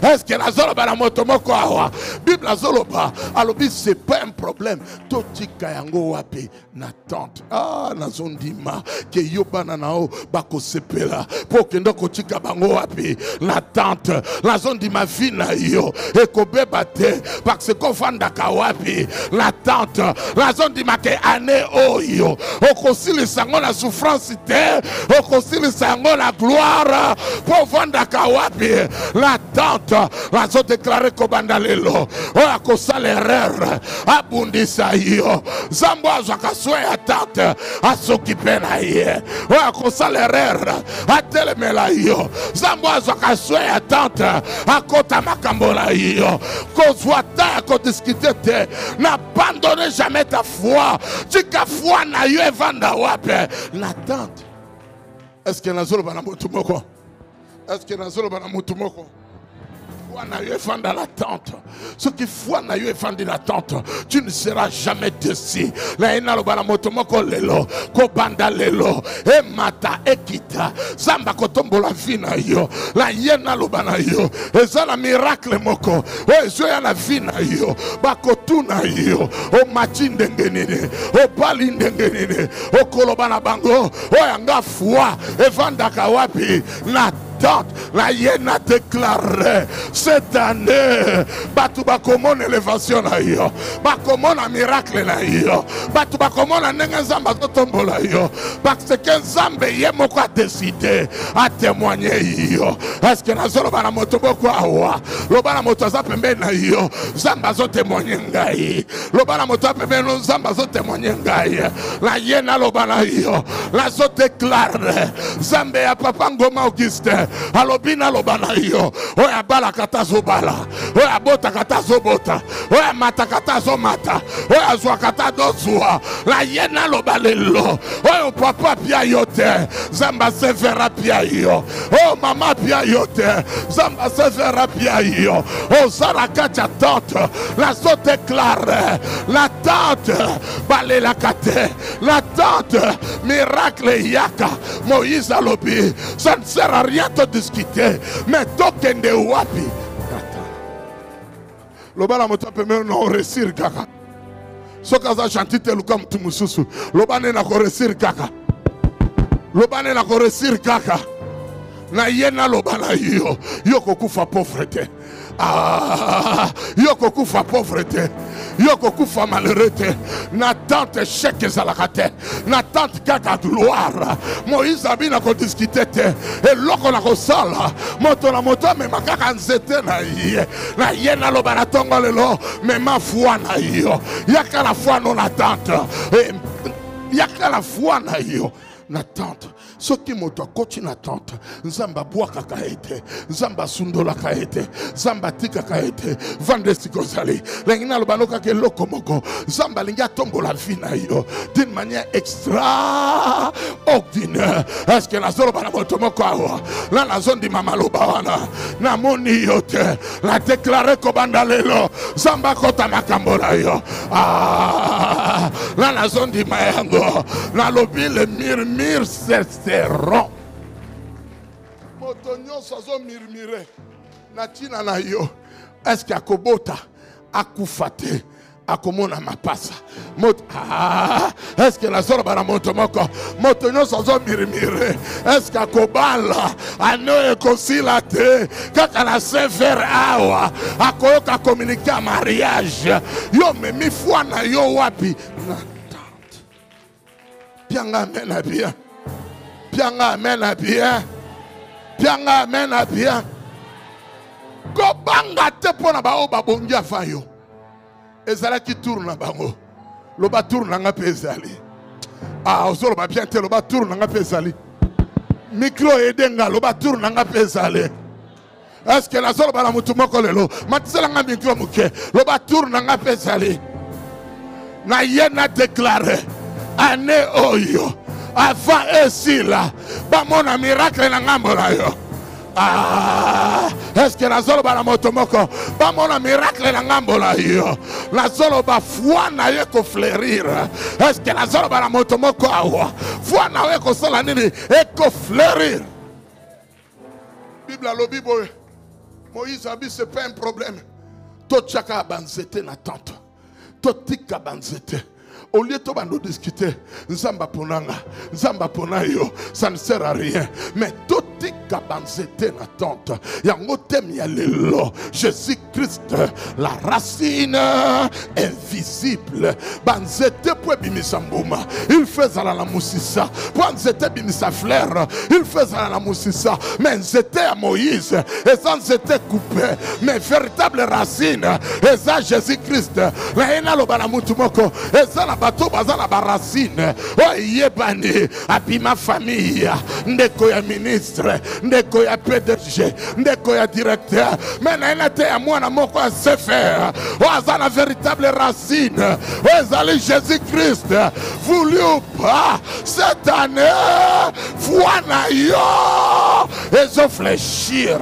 Est-ce que la zolo baramoto moko awa. Bible zoloba alobi c'est pas un problème totika yango wapi na tante na zondima ke yobana nao bako sepela pokendo kotika bango wapi na tante la zondima vina yo ekobeba te parce que fanda ka wapi na tante la zondima ke ane oyo okosili sango na souffrance te okosili sango na gloire po fanda ka wapi la tante la zo déclarer ko bandalelo oya kosala erreur abundisa yo zambo azwaka soin ya tante asokipe na ye oya kosala erreur atelemela yo zambo azwaka soin ya tante akota makambo na yo kozwa ta ya kodiskute te n'abandonne jamais ta foi tika foi na yo evanda wape na tante. Est-ce que nazoloba na mutu moko? Est-ce que nazoloba na mutu moko? Dans la tente. Ce qui foi na yo dans la tente, tu ne seras jamais déçu. La ena lo bana motomoko lelo, ko banda lelo, e mata ekita, zamba kotombo la vie na yo. La yena lo bana yo, ezala miracle moko. O zo ya na vie na yo, bakotu na yo, o machinde ngenene, o balinde ngenene, o kolobana bango, o yanga foi, evanda kawapi na tente. La yena déclaré cette année. Batuba comment élévation na yo. Ba comment un miracle na yo. Batuba comment na nengenzamba totombola yo. Parce que Nzambe yemoko a décidé à témoigner yo. Est-ce que nazolo bana moto boko awa. Lo bana moto za pembe na yo. Zamba zo témoigner ngai. Lo bana moto pembe no zamba zo témoigner ngai. La yena lo bana yo. La zo déclare Zambe ya papa Ngoma Auguste. Alobina lo bana yo. Oya bala katazo bala. Oya bota katazo bota. Oya mata katazo mata. Oya zwa katazo zwa. La yena lo balelo. Oya papa pia yote. Zamba se verra pia yo. Oh mama pia yote. Zamba se verra pia yo. Oh Zarakacha tante. La so déclare. La tante. Balé la kate. La tante. Miracle yaka. Moïse alobi. Ça ne sert à rien de discuter. Mais token de wapi. Loba moto peut même non réussir kaka. Sokaza chantite lukam tumususu. Loba ne na ko réussir kaka. Loba ne na ko réussir kaka. Na yena loba na yo. Yoko kufa pauvreté. Ah, yoko kufa pauvreté. Yoko kufa malheureté. Na tante chèque zalakate. Na tante kaka gloire. Moïse abina ko discuter. Et loko na ko sala. Moto na moto me makaka nzete na ye. Na yena loba na tongo lelo. Me ma foi na yo. Yaka la foi non attente. Yaka la foi na yo. Na tante. Ce qui m'a coach na tante. Nzamba bois kakaete. Nzamba sundola kaete. Nzamba tika kaete. Vande sikozali. Lengina lobanoka ke lokomoko. Nzamba linga tombo la vie na yo. D'une manière extraordinaire. Est-ce que la zone bana motomoko awa. Là la zone di mama lobawana. Na moni yote. La déclaré kobanda lelo. Nzamba kota makambola yo. Ah. Là la zone di mayango. Na lobi le murmure seront. Motonyo sazo murmure. Natina na yo. Est-ce qu'il y a kobota akufate akomona mapasa. Est-ce que la zone bana motomoko motonyo sazo murmure. Est-ce qu'il y a kobala ano ekonsilate kaka la sever awa akoyoka communiquer mariage. Yo me mi foi na yo wapi na tante. Pianga mena bien. Pianga amena bien. Pianga amena bien. Go banga te pona ba o babongi afayo. Ezala ki tourne bango. Lo ba tourne nga pezali. Ah ozolo ba bien te lo ba tourne nga pezali. Micro edenga lo ba tourne nga pezali. Est-ce que la zolo ba la mutumoko lelo? Matisela nga micro muke. Lo ba tourne nga pezali. Na yena déclaré année oyo. Avant ici là, bah mon miracle na ngambo na yo. Ah, est-ce que la zolo ba la motomoko, bah mon miracle na ngambo na yo. La zolo ba foi na yo ko fleurir. Est-ce que la zolo ba la motomoko awa, foi na yo ko sala nini e ko fleurir. Bible lo Bible. Moïse a dit c'est pas un problème. Tout chaka banzete na tante. Tout tika banzete. Au lieu de discuter, Nzamba ponanga, Nzamba ponayo, ça ne sert à rien. Mais tout est cabanzete na tante. Yango tem ya lelo. Jésus-Christ, la racine invisible. Banzete pou bimisa mbuma. Il fait à la moussissa. Banzete bimisa fleur. Il fait à la moussissa. Mais c'était à Moïse. Et ça c'était coupé. Mais véritable racine. Et ça Jésus-Christ. La ena lo banamutumoko. Et ça la bateau bazala baracine. Oh yebani abima famille. Ndeko ya ministre, ndeko ya PDG, ndeko ya directeur. Mais na ena te ya mwana moko ya sefer. Oh azala véritable racine. Oh azali Jésus-Christ. Voulu ou pas cette année, foi na yo. Ils ont fléchir.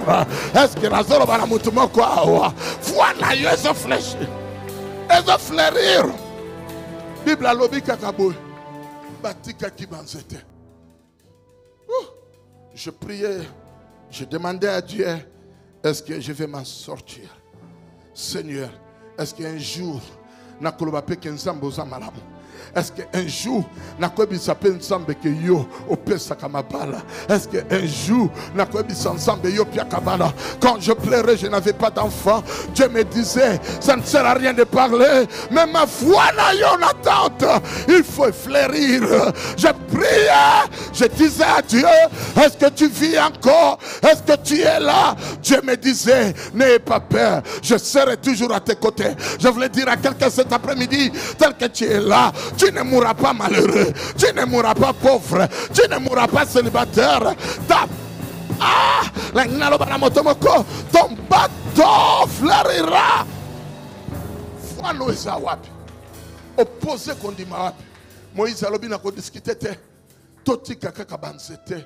Est-ce que la zone banamutumoko awa? Foi na yo ils ont fléchir. Ils ont fleurir. Bible alobi kakabo batika kibanzete. Je priais, je demandais à Dieu, est-ce que je vais m'en sortir? Seigneur, est-ce qu'un jour nakoloba pe kenzambo za malamu? Est-ce qu'un jour, nakobi s'appelle ensemble que yo opesa kamabala? Est-ce qu'un jour, nakobi ensemble yo pia kabala? Quand je pleurais, je n'avais pas d'enfant. Dieu me disait, ça ne sert à rien de parler, mais ma foi n'a yon attente. Il faut fleurir. Je priais, je disais à Dieu, est-ce que tu vis encore? Est-ce que tu es là? Dieu me disait, n'aie pas peur, je serai toujours à tes côtés. Je voulais dire à quelqu'un cet après-midi, tel que tu es là, tu ne mourras pas malheureux, tu ne mourras pas pauvre, tu ne mourras pas célibataire. Ton bateau fleurira. Fwano eza wapi? Opposé kondima wapi? Moïse alobi na ko discuter te. Toti kaka banzete.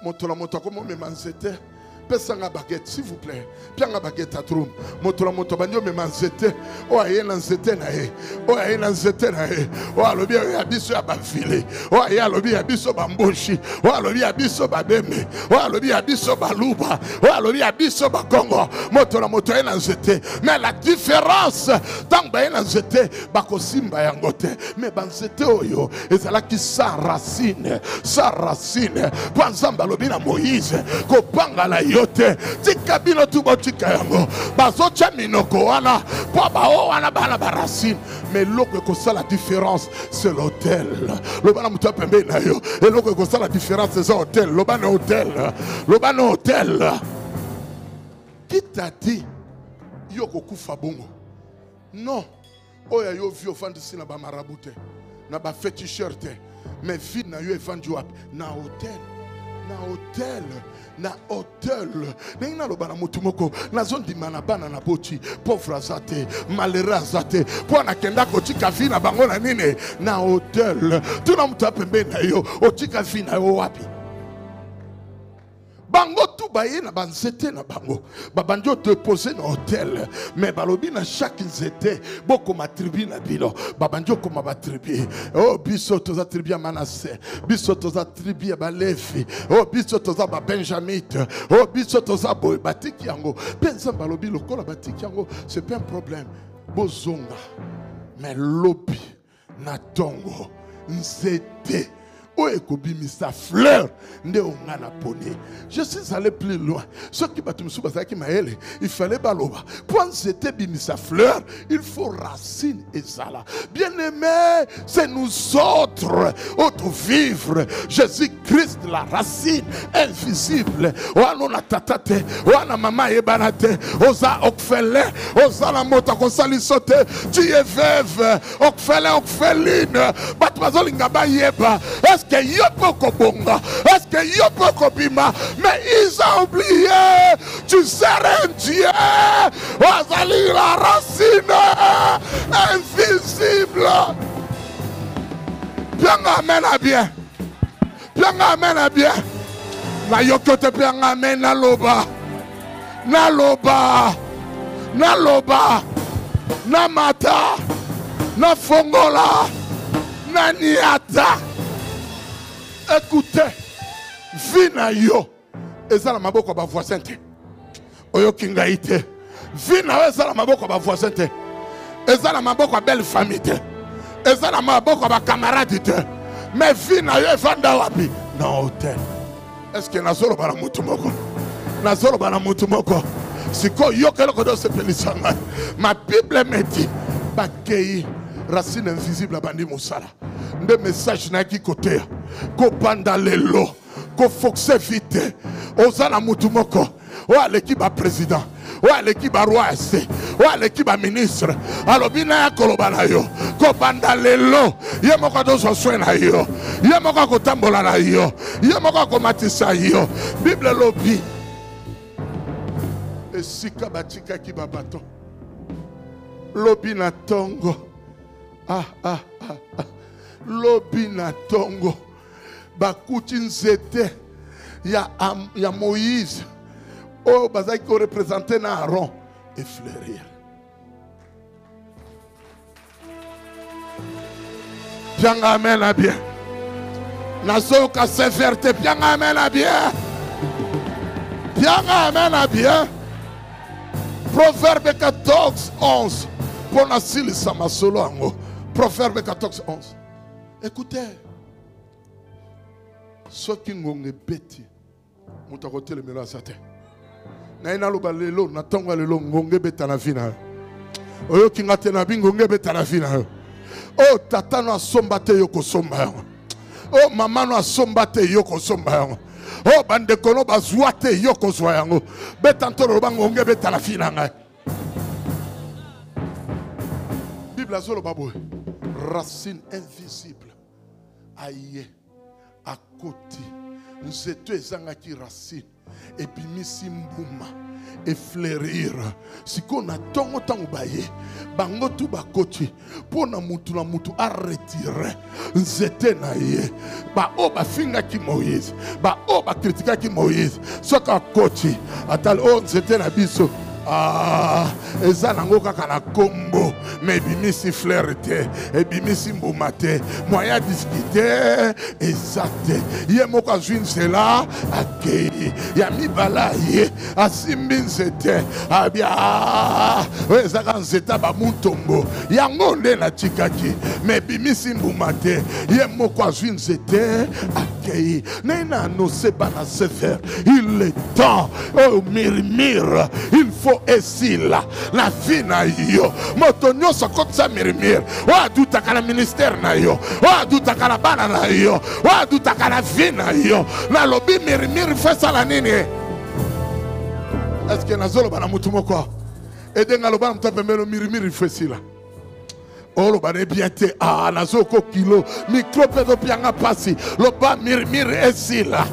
Motola motoko mo memanzete. Pesanga baguette, s'il vous plaît. Pianga baguette à troum. Motola motobandio me manzete. O aye na nzete na e. O aye na nzete na e. O alobi ya biso ya bafile. O aye alobi ya biso bamboshi. O alobi ya biso babeme. O alobi ya biso baluba. O alobi ya biso bakongo. Motola moto aye na nzete. Mais la différence, tant ba aye na nzete, bakosimba yangote. Mais banzete oyo, ezalaki sa racine. Sa racine. Panzamba alobi na Moïse. Kopanga la yote tika bino tubo tika yango bazocha minoko wana po bao wana bana barasine mais loko ko ça la différence c'est l'hôtel le bana muto pembe na yo et loko ko ça la différence c'est l'hôtel le bana hôtel qui t'a dit yo ko kufa bongo non oya yo vio fandisi na ba marabute na ba féticheur mais vie na yo evandi wapi na hôtel na hôtel na lobana mutumoko na zone mana bana na boti pauvre azate malheureux azate po na kenda ko tika fi na bango na nini na hôtel tuna mtu apembe na yo otika fi na yo wapi bango tu baye na banzete na bango babandio déposer na hôtel mais balobi na chaque nzete boko ma tribu na bilo babandio ko ma ba tribu oh biso toza tribu ya Manassé biso toza tribu ya Balevi oh biso toza ba Benjamite oh biso toza boy batiki yango penza balobi lokola batiki yango c'est pas un problème bozonga mais lobi na tongo nzete où est sa fleur nde ongana pone. Je suis allé plus loin. Ce qui batum souba qui m'a aidé, il fallait baloba. Pour c'était sa fleur, il faut racine et sala. Bien aimé, c'est nous autres autres vivre. Jésus-Christ la racine invisible. Wana tatate, wana mama ebanate, oza okfele, oza la mota konsali sote. Tu es veuve, okfele okfeline. Batmazolinga ba yeba. Est-ce que Yopo Kobonga? Est-ce que Yopo Kobima? Mais ils ont oublié. Tu seras un Dieu. Ozali la racine invisible. Bien amen à bien. Bien amen à bien. Na yokote bien amen na loba. Na loba. Na loba. Na mata. Na fongola. Na niata. Écoutez, vina yo ezala maboko ba voisin te. Oyo kingaite. Vina yo ezala maboko ba voisin te. Ezala maboko belle famille te. Ezala maboko ba camarade te. Mais vina yo evanda wapi? Na hôtel. Est-ce que nazolo bana mutu moko? Nazolo bana mutu moko. Siko yo kelo kodo se pelisanga. Ma Bible me dit bakei racine invisible bandi musala. Des messages na ki côté ko panda lelo ko foxe vite ozana mutumoko wa l'équipe ba président wa l'équipe ba roi wa l'équipe ba ministre alobina ya koloba na yo ko panda lelo ye moko do so na yo ye moko ko tambola na yo ye moko ko matisa yo Bible lobi esika batika ki babato lobi na tongo lobi na tongo bakuti nzete ya Moïse o bazaki ko représenter na Aaron et fleurir. Bien amen à bien. Nazoka sévérité bien amen à bien. Bien amen à bien. Proverbe 14, 11. Pour nasili sama solo ango. Proverbe 14, 11. Écoutez, ce qui est bêti, mon côté le mélange à terre. Naina lo balelo na tonga lelo ngonge beta na fina. Oyo kinga tena bingonge beta na fina. Oh tata no asomba te yoko somba. Oh mama no asomba te yoko somba. Oh bande kono bazwa te yoko zwa yango. Beta ntoro bangonge beta na fina ngai. Bible azolo babo. Racine invisible. Aïe. À côté. Nous étions ezanga ki racine. Et puis misi mbuma et fleurir si qu'on a tongo tango baye bango tu bakoti pona mutu na mutu a retirer nzete na ye ba o ba finga ki Moïse ba o ba kritika ki Moïse soka koti atal o nzete na biso eza nango kaka na kombo mais bimisi fleur te et bimisi mbuma te moyen discuter exacte ye moko azwi nzela akei ya mibala ye asimbi nzete abia ezaka nzeta bamutombo yango nde natikaki mais bimisi mbuma te ye moko azwi nzete akei nena anose bana sefer il est temps oh murmure il faut esila la vie na yo moto nyonso kotisa murmure wa dutaka na ministère na yo wa dutaka na bana na yo wa dutaka na vie na yo na lobi murmure fesa la nini est-ce que nazolo bana mutu moko edenga loba mtu pembelo murmure fesila olo bane bien te nazoko kilo micrope do pianga pasi loba murmure esila.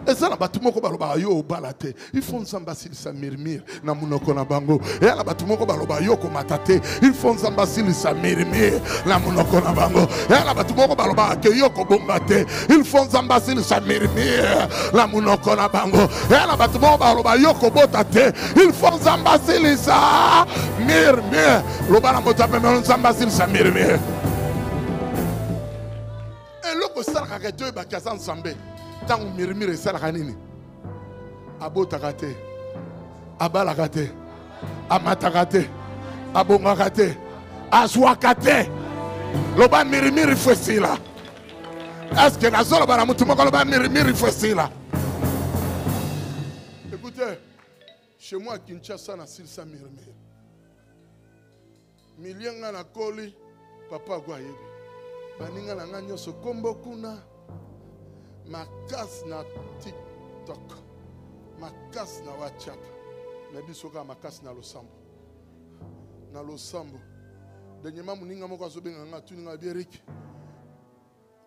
Eza na batu moko baloba yo obalate il faut nzamba silisa murmure na munoko na bango e ala batu moko baloba yo komata te il faut nzamba silisa murmure na munoko na bango e ala batu moko baloba ke yo kobonga te il faut nzamba silisa murmure na munoko na bango e ala batu moko baloba yo kobota te il faut nzamba silisa murmure loba na moto apemelo nzamba silisa murmure e loko salaka ke to bakasa nzambe tant murmure salaka nini abotaka te abalaka te amataka te abongaka te azwaka te loba murmure fosila est-ce que nazoloba na mutu moko loba murmure fosila. Écoutez, chez moi à Kinshasa na silsa murmure milianga na koli papa kwa yebi baninga na nga nyonso kombo kuna makas na TikTok, makas na WhatsApp, mais bisoka makas na losambo. Na losambo. Dernièrement, moninga moko azobenga nga tuninga Birik.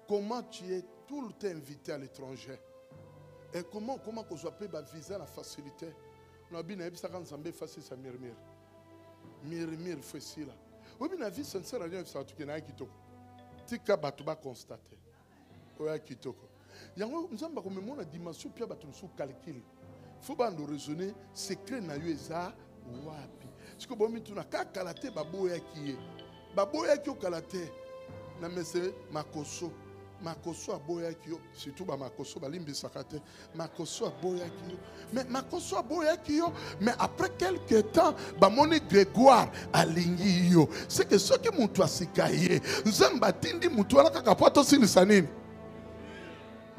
Comment tu es tout le temps invité à l'étranger? Et comment qu'on soit payé visa la facilité? On a bien ça quand ça facile ça murmure. Murmure facile. Oui, mais la vie sincère rien ça tu connais kitoko. Tika batuba constater. Oya kitoko. Yango nzamba comme mon dimension pia batu sous calcul. Faut pas nous raisonner secret na yo eza wapi. Siko bomi tuna ka kalate baboya ki. Baboya ki o kalate na mese makoso. Makoso aboya ki yo surtout ba makoso balimbi sakate. Makoso aboya ki yo. Mais makoso aboya ki yo mais après quelques temps ba moni Grégoire alingi yo. C'est que ce que mutu asikaye nzamba tindi mutu ala kaka poto silisa nini.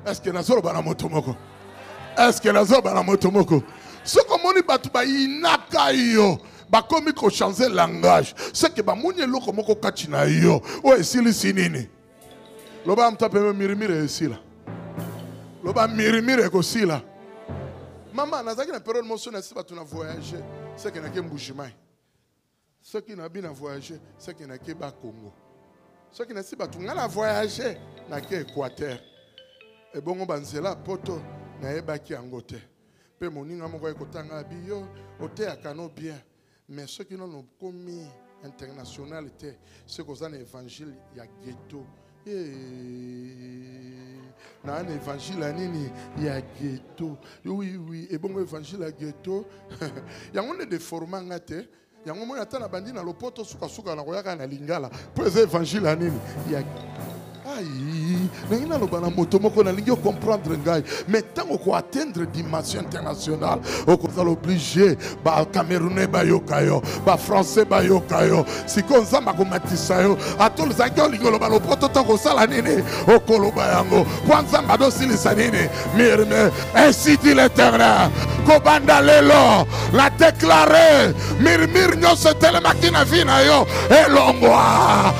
Est-ce que nazolo bana motomoko? Est-ce que nazolo bana motomoko? Ce que moni batu ba inaka yo ba komi ko changer langage. C'est que ba moni loko moko kachina yo. O esili sinini. Loba mtape murmure esila. Loba murmure ko sila. Maman nazaki na période motion na si batu na voyager. C'est que na ke mbujimai. Ce qui na bien voyager, c'est que na ke ba Congo. Ce qui na si batu ngala voyager na ke Équateur. Et bon, banzela poto na ebaki angote. Pe moninga moko ekotanga biyo ote akano bien. Mais ceux qui n'ont commis internationalité, c'est qu'on a un évangile ya ghetto. Na un évangile anini ya ghetto. Oui, et bon évangile ya ghetto. Yango ne déformant ngate. Yango mo yata na bandi na lopoto suka na koyaka na lingala. Pour évangile anini ya Aïe, n'a pas na moto moko na lingi comprendre ngai, mais tant qu'on atteindre dimension internationale, on est obligé ba Camerounais ba yokayo, ba Français ba yokayo, si qu'on zamba ko matisa yo, atol zangyo lingolo ba lo poto tant ko sala nini, o koloba yango, kwa zamba do silisa nini, mirme, ainsi dit l'Éternel, ko banda lelo, la déclarer, mirmir nyose tele makina vina yo, elongwa,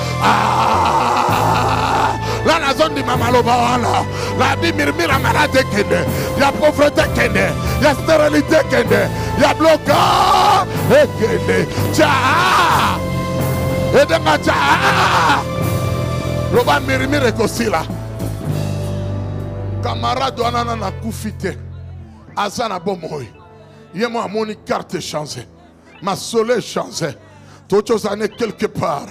la nation di mamaloba wana la bi mirmira malade kende ya pauvreté kende ya stérilité kende ya blocage kende cha edenga cha loba mirmire kosila camarade wana na kufite azana bomoy yemo amoni carte changée ma soleil changé tout chose année quelque part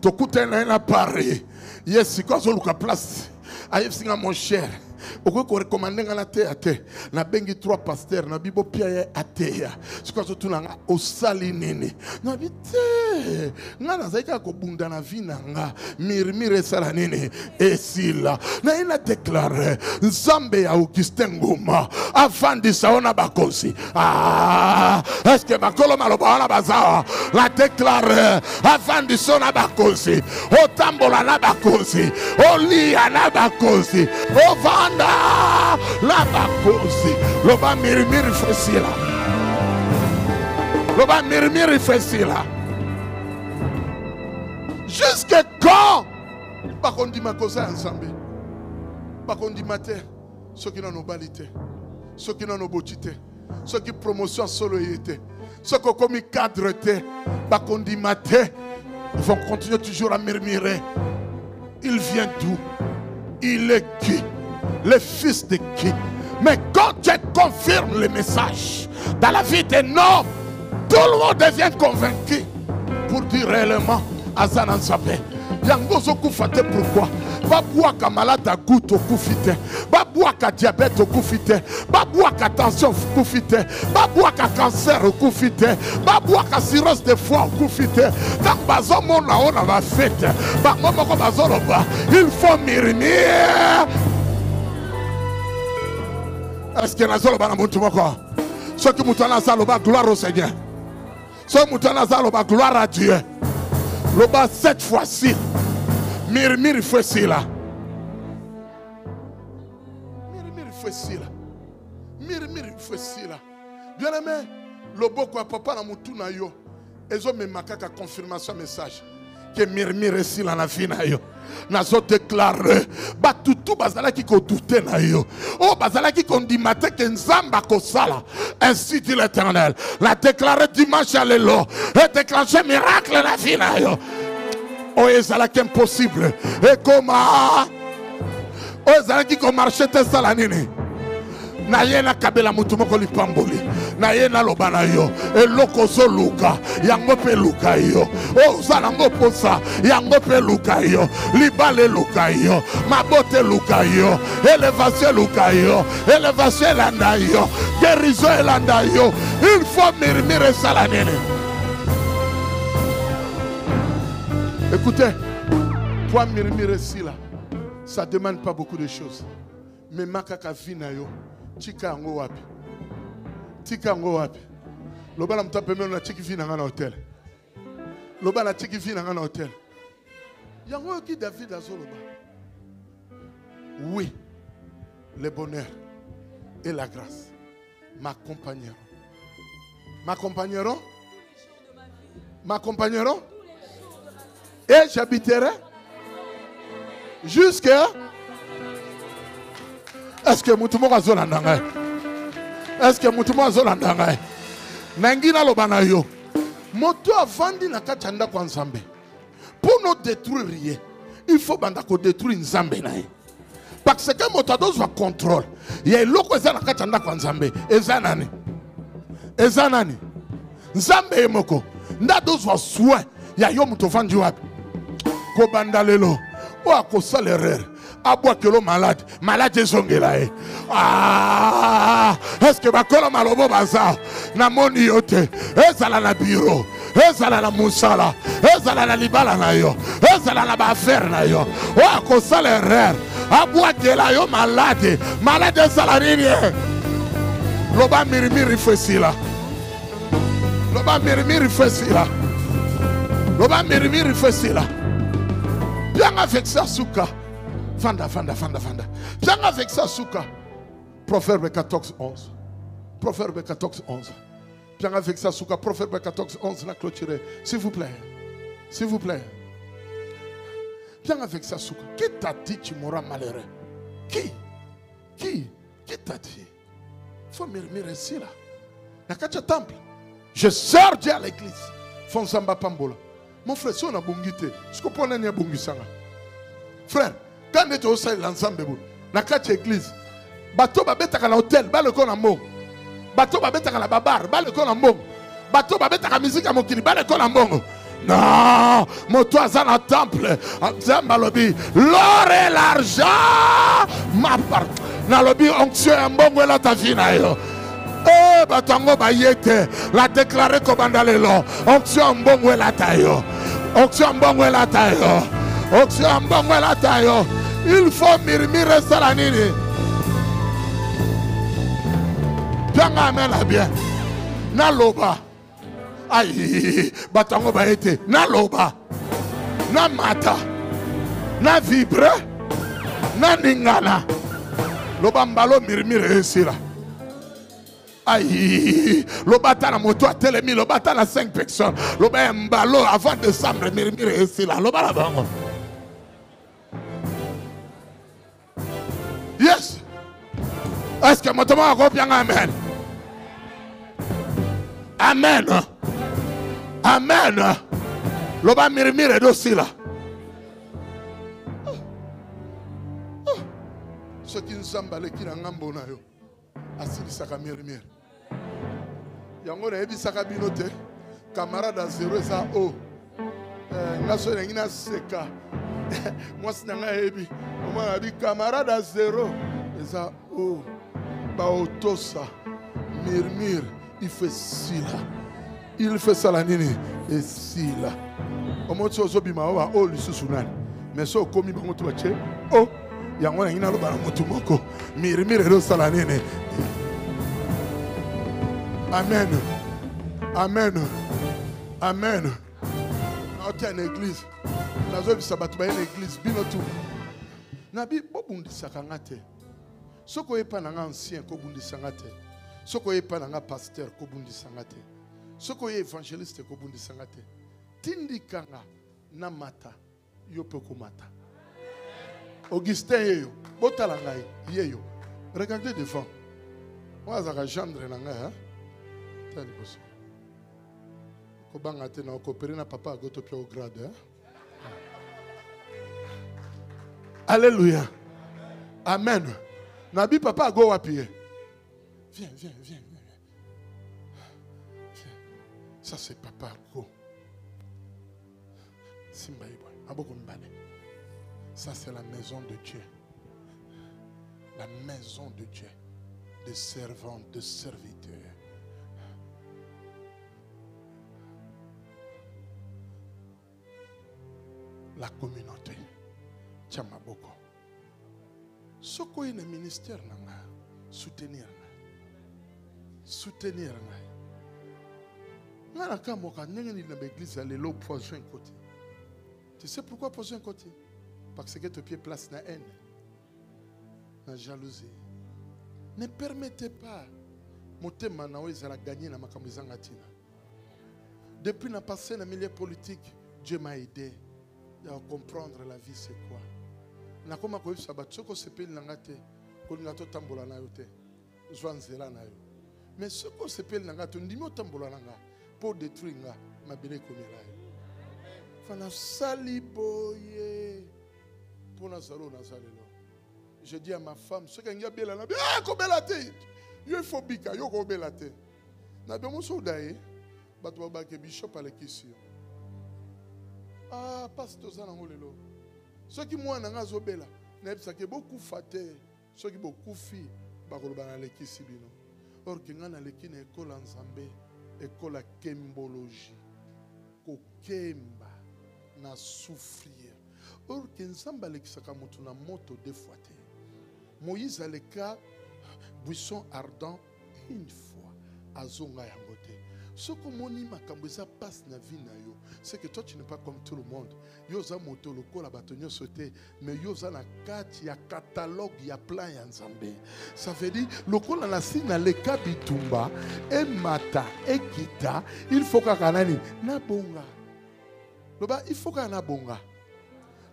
to kutena na Paris. Yes, quand on a place, aïe, mon cher. Au coup, on recommande la terre, na bengi 3 pasteurs, na bibo pierre à terre. C'est quoi surtout na au salinini. Na bite, na zaika ko bunda na vina nga mirmire salanini et sila. Na ina déclaré Nzambe ya Augustin Ngoma avant de saona bakosi. Ah, est-ce que bakolo maloba na baza la déclaré avant de saona bakosi. O tambola na bakosi. O lia na bakosi. O vanda la bakosi. Loba mirmire fesila. Loba mirmire fesila. Jusque quand bakondi makosa ensemble. Bakondi mater ceux qui n'ont nos balités, ceux qui n'ont nos beautés, ceux qui promotion solo été, ceux qui ont commis cadre té, bakondi mater, ils vont continuer toujours à murmurer. Il vient d'où? Il est qui? Le fils de qui? Mais quand tu confirmes le message dans la vie d'un homme, tout le monde devient convaincu pour dire réellement Azana Nzambe. Yango zoku fate pourquoi? Babouaka malade à goutte au koufite, babouaka diabète au koufite, babouaka tension au koufite, babouaka cancer au koufite, babouaka cirrhose de foie au koufite. Tant bazo mona on va fête, bamoko bazo loba, il faut murmurer. Est-ce que nazolo bana muntu moko? Ceux qui mutana zaloba gloire au Seigneur. Ceux qui mutana zaloba gloire à Dieu. Loba cette fois-ci, murmure facile. Murmure facile. Murmure facile. Bien aimé, le boko à papa na mutu na yo. Ezo me makaka confirmation message. Que murmure facile na vie na yo. Nazo déclare ba tutu bazala ki ko douter na yo. Oh bazala ki kondimate ke nzamba ko sala. Ainsi dit l'Éternel. La déclarer dimanche à l'élo. Et déclencher miracle na vie na yo. Oh ezala ki impossible. Et comment? Oh ezala ki ko marcher te sala nini. Na yena kabela mutu moko lipamboli na yena lobana yo eloko zo luka yango pe luka yo o zana ngo posa yango pe luka yo libale luka yo mabote luka yo élévation luka yo élévation landa yo guérison landa yo il faut murmurer salanene. Écoutez, pour murmurer si là ça demande pas beaucoup de choses mais makaka vina yo tika ngo wapi? Tika ngo wapi? Loba na mtape meno na tiki vina ngana hotel. Loba na tiki vina ngana hotel. Yango ki David azoloba. Oui, le bonheur et la grâce m'accompagneront. M'accompagneront? M'accompagneront? Et j'habiterai jusqu'à... Est-ce que mutumo azolanda ngai? Est-ce que mutumo azolanda ngai? Nangina lobana yo. Moto avandi na kachanda kwa Nzambe. Pour nous détruire, il faut banda ko détruire Nzambe nae. Parce que moto adoz va contrôle. Ya loko eza na kachanda kwa Nzambe. Eza nani? Eza nani? Nzambe emoko. Ndadoz va soin. Ya yo muto vandi wapi? Ko banda lelo. O akosa l'erreur. Aboua que l'homme malade, malade zongelae. Ah, est-ce que bakolo malobo baza na moni yote, ezala na bureau, ezala na musala, ezala na libala na yo, azala na ba affaire na yo o akosala erreur abwakela yo malade ezala nini loba mirimiri fesila loba mirimiri fesila loba mirimiri fesila bien avec ça souka fanda bien avec ça souka Proverbe 14:11 Proverbe 14:11 bien avec ça souka Proverbe 14:11 la clôturer s'il vous plaît bien avec ça souka qui t'a dit tu mourras malheureux qui t'a dit faut murmurer ici là nakacha temple je sors Dieu à l'église Fonsamba Pambola mon frère si on a bungité ce qu'on peut en bungisanga frère quand on est au sein de l'ensemble nakacha église bateau babetaka na hôtel baleko na mbongo bateau babetaka na babar baleko na mbongo bateau babetaka musique ya mokili baleko na mbongo non moto aza na temple nzambe alobi l'or et l'argent ma part nalobi onction ya mbongo elata vi na yo batango bayete la déclaré kobanda lelo onction mbongo elata yo onction mbongo elata yo onction mbongo elata yo il faut murmurer sala nini Janga amela bien na loba aïe batango bayete na loba na mata na vibre na ningana loba mbalo murmure esila aïe loba ta na moto a telemi loba ta na 5 personnes loba mbalo avant décembre murmure esila loba la bango yes est-ce que moto ma ko bien amen amen amen loba murmure dosila ce qui nous semble qui na ngambo na yo asilisaka murmure yango na ebisaka binote camarade à zéro eza o ngaso na ngina seka moi sinanga ebi moi abi camarade à zéro eza o ba otosa murmure il fait ça la nini et si là au moins tu ozo bima wa o lisusu nani mais so komi bango to bache o yango na ngina lo bana mutu moko murmure do sala nini amen amen amen na en église na zo bisa batu ba en église bino tu na bi bobundisa kangate soko yepa na ancien ko bundisa ngate soko yepa na pasteur ko bundisa ngate soko ye évangéliste ko bundisa ngate tindikanga na mata yo pe ko mata Augustin yeyo botala ngai yeyo regardez devant moi za gendre na ngai hein tali boso ko banga te na coopérer na papa goto pio au grade hein alléluia amen nabi papa go wapi viens ça c'est papa go simba ibwa aboko mbale ça c'est la maison de Dieu la maison de Dieu de servants de serviteurs la communauté Chamaboko soko ina ministère nanga soutenir ngana kamoka ndenge na l'église à l'élo poison côté tu sais pourquoi poison côté parce que ton pied place na haine na jalousie ne permettez pas motema na oza la gagner na makambo ezanga tina depuis na passé na milieu politique Dieu m'a aidé à comprendre la vie c'est quoi na koma ko yebisa bato soko sepeli nanga te kolinga to tambola na yo te zwa nzela na yo mais soko sepeli nanga to ndimi otambola nanga pour détruire nga mabele komela yo fana sali boye pour na zalo na zalelo je dis à ma femme ce que ngia bela na ko bela te yo il faut bika yo ko bela te na be mo so dae bato ba ke bishop à l'équipe ah pasteur za na ngolelo ceux qui moi nanga zobela na bisa ke beaucoup faté ceux qui beaucoup fi ba ko ba na l'équipe bino or que nga na l'équipe na école nzambe école kembologie ko kemba na souffrir or que nzamba lekisaka moto na moto deux fois te. Moïse a le cas buisson ardent une fois azonga yango te. Ce que moni makambo eza passe na vie na yo, c'est que toi tu n'es pas comme tout le monde. Yo za moto lokola bato nyonso te, mais yo za na kati ya catalogue ya plan ya nzambe. Ça veut dire lokola na sina le kabitumba e mata e kita, il faut ka nani na bonga. Loba il faut ka na bonga.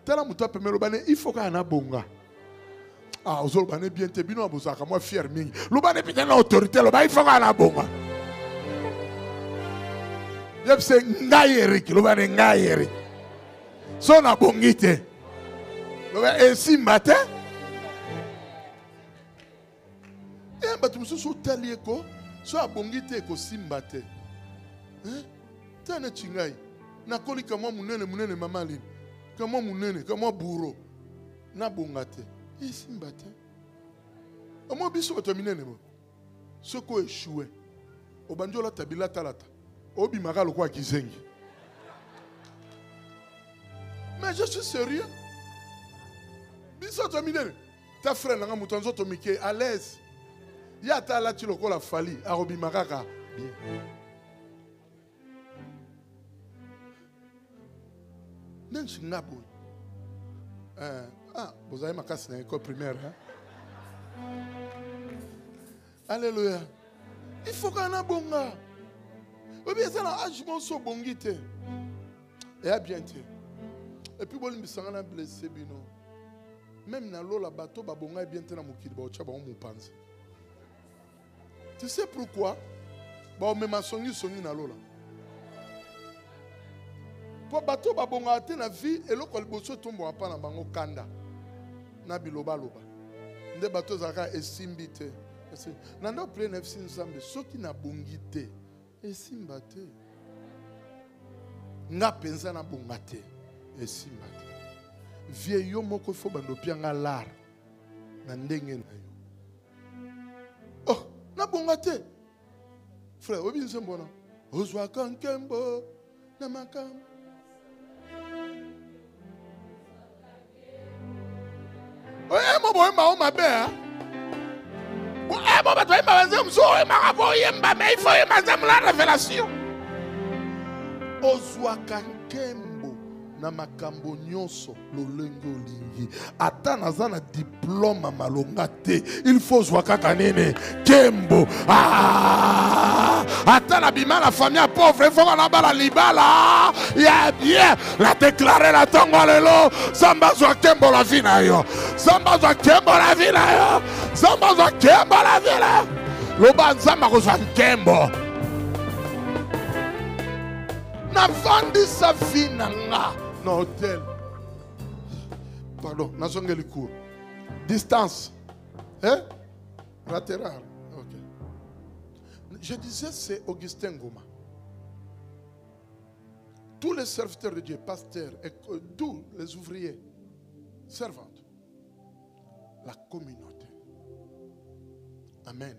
Tala muto apeme loba ne il faut ka na bonga. Ah ozoloba ne bien te bino abosaka moi fier mingi. Loba ne pitana autorité loba il faut ka na bonga. C'est ngai Eric, le bane ngai Eric. Son abongite. Le bane simbate. Eh bah tu me suis tali ko, so abongite ko simbate. Hein? Tane chingai. Na koli kama munene mama lini. Kama munene, kama buro. Na bongate. Eh simbate. Omo biso to minene mo. Soko échoué. Obanjola tabila talata. Obi makalo kwa kizengi. Mais je suis sérieux. Biso to minene. Ta frère nanga mutanzo to mike à l'aise. Ya ta la ti lokola fali a obi makaka bien. Nenchi ngabo. Vous avez ma casse dans l'école primaire. Hein? Alléluia. Il faut qu'on ait un bon gars. Et puis, ça n'a pas so bon guité. Et à bien. Et puis, bon, il me blessé. Même dans l'eau, la bateau, il y a bien dans mon kid. Tu sais pourquoi? On met ma songi dans l'eau. Pour bateau, il y a une vie et l'eau, il tombe à pas dans kanda. Na biloba loba. Nde bateau zaka esimbite. Nando plein nefsi nzambe soki na bongite esimbate. Nga penza na bongate esimbate. Vieyo moko fo bando pianga lar na ndenge na yo. Oh, na bongate. Frère, obi nzembona. Ozwa kankembo na makam. Eh, mon boy, ma mère. Eh, mon boy, mais il faut la révélation. Ozwaka nkembo na makambo nyonso lolengo lingi. Ata nazana diplôme malonga te. Il faut ozwaka kanene kembo. Ata na bima la famille pauvre, il faut qu'on a la libala. Ya bien, la déclarer la tongo lelo. Samba zwa kembo la vie na yo. Samba zwa kembo la vie na yo. Samba zwa kembo la vie na yo. Loba nzamba ko zwa kembo. Na vandi sa vie na nga. Na hôtel. Pardon, na zongeli cour. Distance. Hein? Latéral. Je disais, c'est Augustin Ngoma. Tous les serviteurs de Dieu, pasteurs, tous les ouvriers, servantes, la communauté. Amen.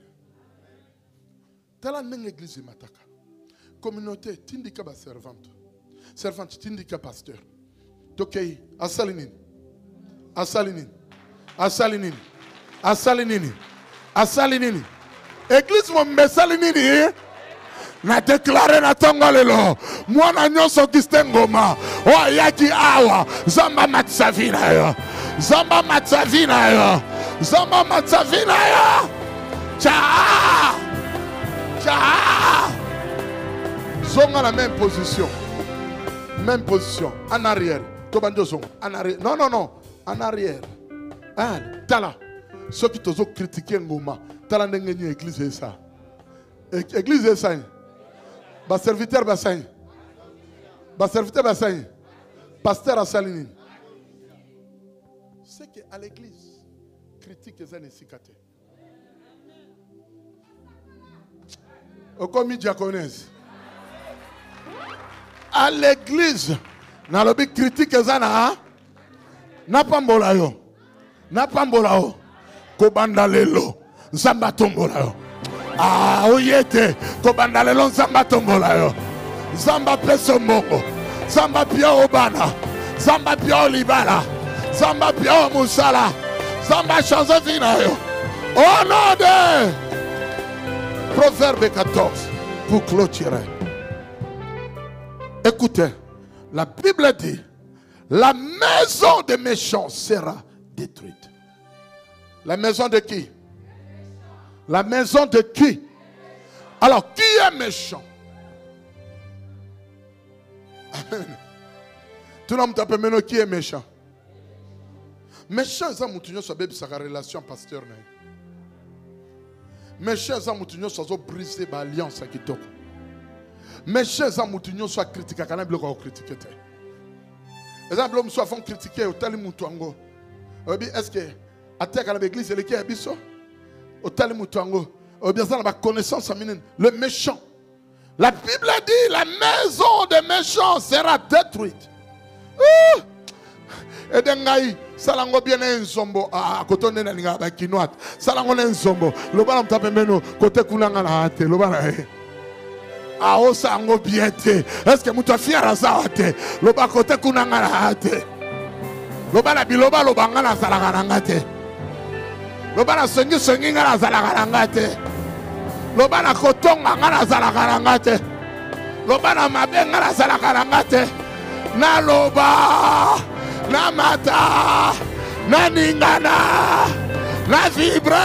Tala neng église mataka. Communauté, tindika ba servante. Servante, tindika pasteur. Tokei, asalinin. Asalinin. Asalinin. Asalinin. Asalinin. Église mon messali nini na déclaré na tonga lelo mwana nyonso Augustin Ngoma o yaki awa zamba matsavina yo zamba matsavina yo zamba matsavina yo cha cha zonga la même position en arrière tobanjo zonga en arrière non en arrière tala ceux qui t'ont critiqué Ngoma tala ndenge ni église esa église esa ba serviteur basanye pasteur asalini c'est que à l'église critique eza nesikate okomi diaconesse à l'église na lobi critique eza na pambola yo kobanda lelo Nzamba tombola yo. Oyete. Kobanda lelo nzamba tombola yo. Nzamba peso mongo. Nzamba pia obana. Zamba pio libala. Zamba pio musala. Zamba change vinayo. Au nom de Proverbe 14. Pour clôturer. Écoutez. La Bible dit. La maison des méchants sera détruite. La maison de qui? La maison de qui? Alors, qui est méchant? Amen. Tout le monde t'appelle maintenant qui est méchant? Méchant, c'est un sur sa relation pasteur. Méchant, c'est un sur briser l'alliance qui toque. Méchant, c'est un sur critiquer quand on critique. Exemple, l'homme soit font critiquer au tel moutongo. Est-ce que attaque à l'église et qui est biso? Au tel moutongo. Bien ça, la connaissance le méchant. La Bible dit la maison des méchants sera détruite. Et dengai salango bien enzombo a côté de ninga ba kinoat salango enzombo lo bana mtape meno côté kunanga na ate lo bana a osango biete est-ce que mutu fiera za ate lo ba côté kunanga na ate lo bana biloba lo banga na salanga ngate lo bana sengi ngana salanga ngate lo bana kotonga ngana salanga ngate lo bana mabenga na salanga ngate na loba na mata na ningana na vibre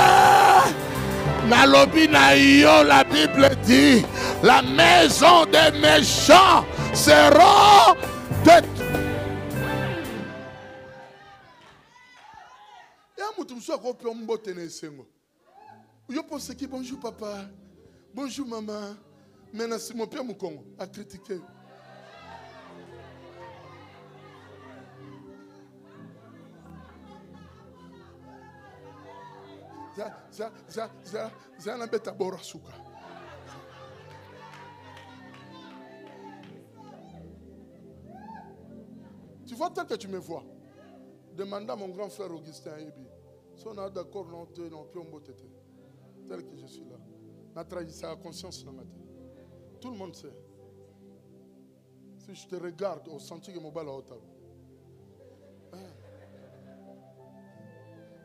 na lobi na yo. La Bible dit la maison des méchants sera détruite. Ya mutu mso ko pe mbote na sengo yo pense ki bonjour papa bonjour maman mena si mon père mukongo a critiquer. Tu vois tel que tu me vois. Demande à mon grand frère Augustin Ebi. Si on est d'accord, non, tel que je suis là. La trahison à conscience dans ma tête. Tout le monde sait. Si je te regarde au sentier que mon bal à Ottawa.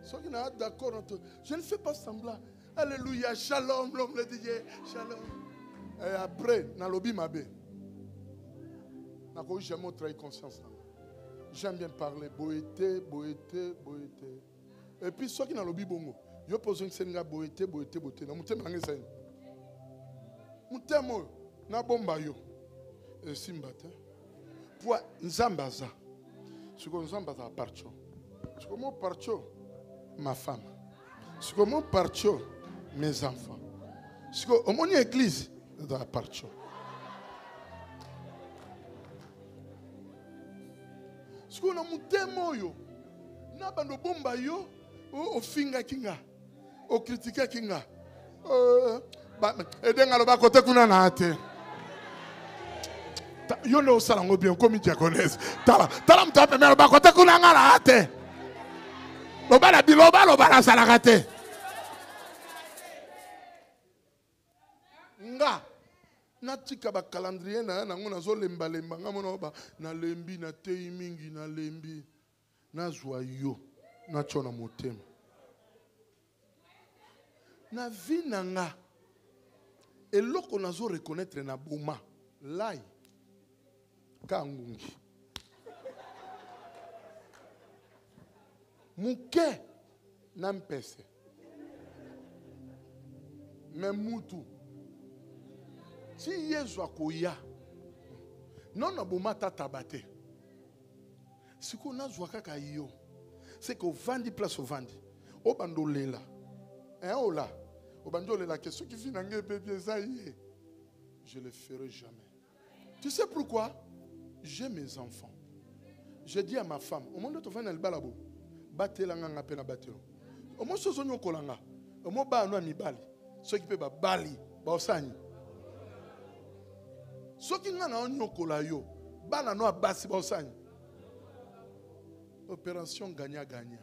Ceux qui sont d'accord entre je ne fais pas semblant. Alléluia, shalom, l'homme le dit, shalom. Et après, dans le lobby mabé, je n'ai jamais trahi conscience. J'aime bien parler, boété. Et puis ceux qui sont dans le lobby bongo, je pose une scène boété. Na mutem nange scène. Mutem na bomba yo. Et simbate. Pour nzambaza. Ce que nzambaza parcho. Ce que moi parcho. Ma femme. Ce que mon parcho, mes enfants. Ce que mon église doit parcho. Ce que nous avons témoin, nous avons bomba yo, au finga kinga, au critique kinga. Et d'un à côté qu'on a hâte. Yo ne sais pas bien comme diaconesse. Talam tape mais à côté qu'on a hâte. Lobala biloba lobala salakate. Nga natika ba calendrier na ngona zo lemba ngamona ba na lembi na tei mingi na lembi na zwa yo na chona motema na vie na nga eloko nazo reconnaître na boma lai kangungi muke nampese memutu si yezu akoya non na boma tatabate siko nazwa kaka yo c'est que vandi place au vandi obandolela ola obandolela que ce qui vient nge bébé zaïe je le ferai jamais. Tu sais pourquoi? J'ai mes enfants. Je dis à ma femme au monde to vana balabo batelanga ngape na batelo au moins sozo nyokolanga au moins ba no mibali ceux qui peut ba bali ba osani ceux qui ngana onyokola yo bana no abasi ba osani. Opération gagnant-gagnant.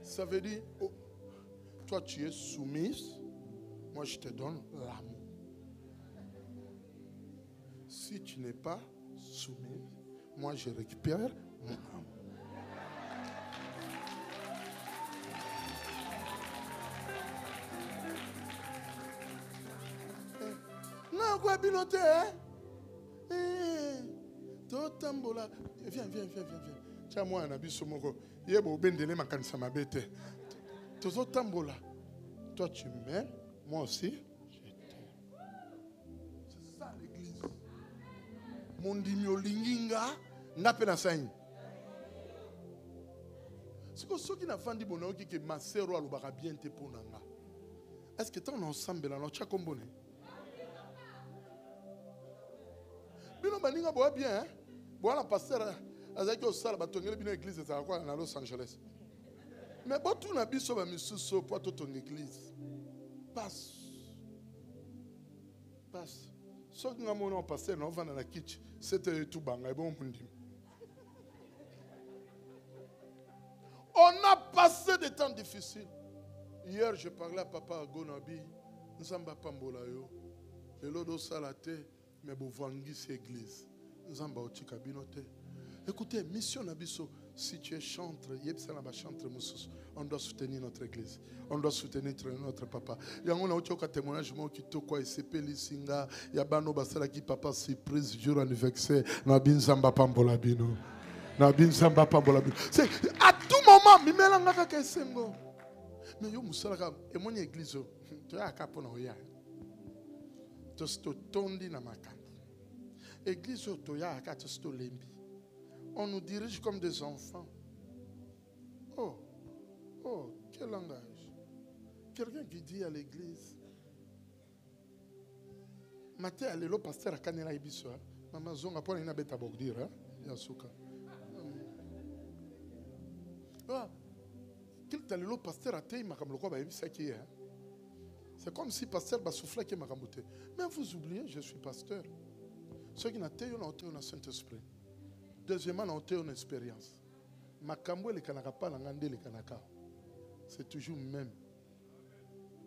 Ça veut dire, oh, toi tu es soumise, moi je te donne l'amour. Si tu n'es pas soumise, moi je récupère mon âme. Non, quoi, biloté, hein? Totambola. Viens. Tiens, moi, un habit sur mon corps. Yebo bendele makanisa mabete. Totambola. Toi, tu m'aimes, moi aussi, je t'aime. C'est ça l'église. Mon dimio linginga, n'a pas d'enseigne. C'est que ceux qui n'ont pas dit bon, que ma sœur a l'obara bien te pour nanga. Est-ce que tu es ensemble là, tu as comme bonnet? Bino baninga boa bien, hein? Boa la pasteur, azaki au sala batongele bino église ça quoi na Los Angeles. Mais bon tout na biso ba misuso pour ton église. Passe. Ce que nous avons passé, nous avons dans la kitchen, c'était tout banga. On a passé des temps difficiles. Hier, je parlais à papa Gonabi. Nous sommes pas pambolayo. Le lodo salate, mais vous vendez cette église. Nous sommes pas au Tikabinote. Écoutez, mission Nabiso, si tu es chantre, on doit soutenir notre église. On doit soutenir notre papa. Il y a un témoignage qui te quoi SCP Lissinga. Il y a Bano Basala qui papa surprise jour anniversaire. Nabin Zamba Pambolabino. C'est à tout moment, Mimelanga Kesengo. Mais yo Musalaka, et mon église, tu as un capon en ya. Tu as tondi na makanda. Église, tu as un capon lembi. On nous dirige comme des enfants. Oh, quel langage. Quelqu'un qui dit à l'église, Maté alelo pasteur à Kanela Ibiso, maman zonga pour une bête à bogdir, Yasuka. Qu'il t'a le pasteur à Tei Makamloko Ibisa qui est. C'est comme si pasteur va souffler qui Makamoute. Mais vous oubliez, je suis pasteur. Ceux qui n'ont pas eu le Saint-Esprit. Deuxièmement, on a une expérience. Makambo le kanaka pas l'angande le kanaka. C'est toujours même